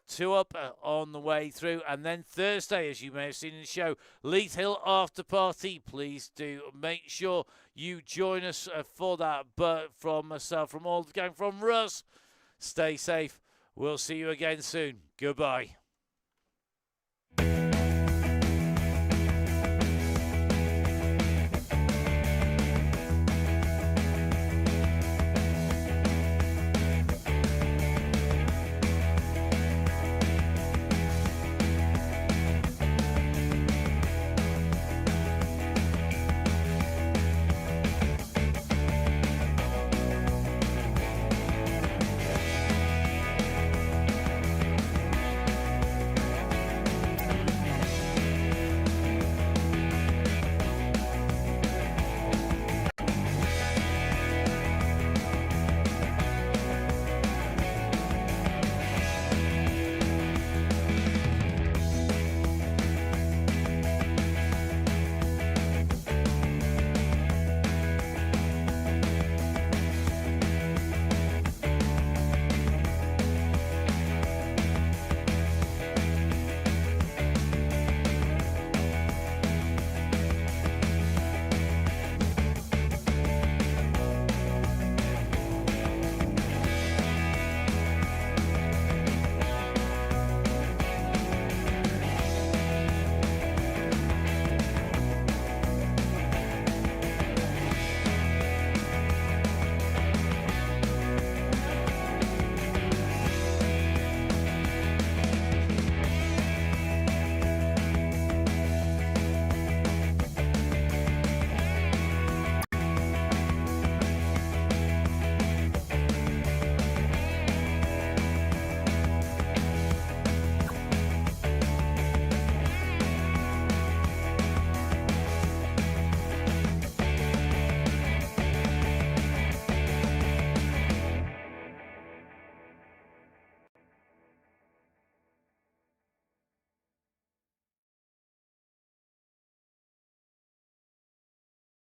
tour-up on the way through. And then Thursday, as you may have seen in the show, Leith Hill After Party. Please do make sure you join us for that. But from myself, from all the gang, from Russ, stay safe. We'll see you again soon. Goodbye.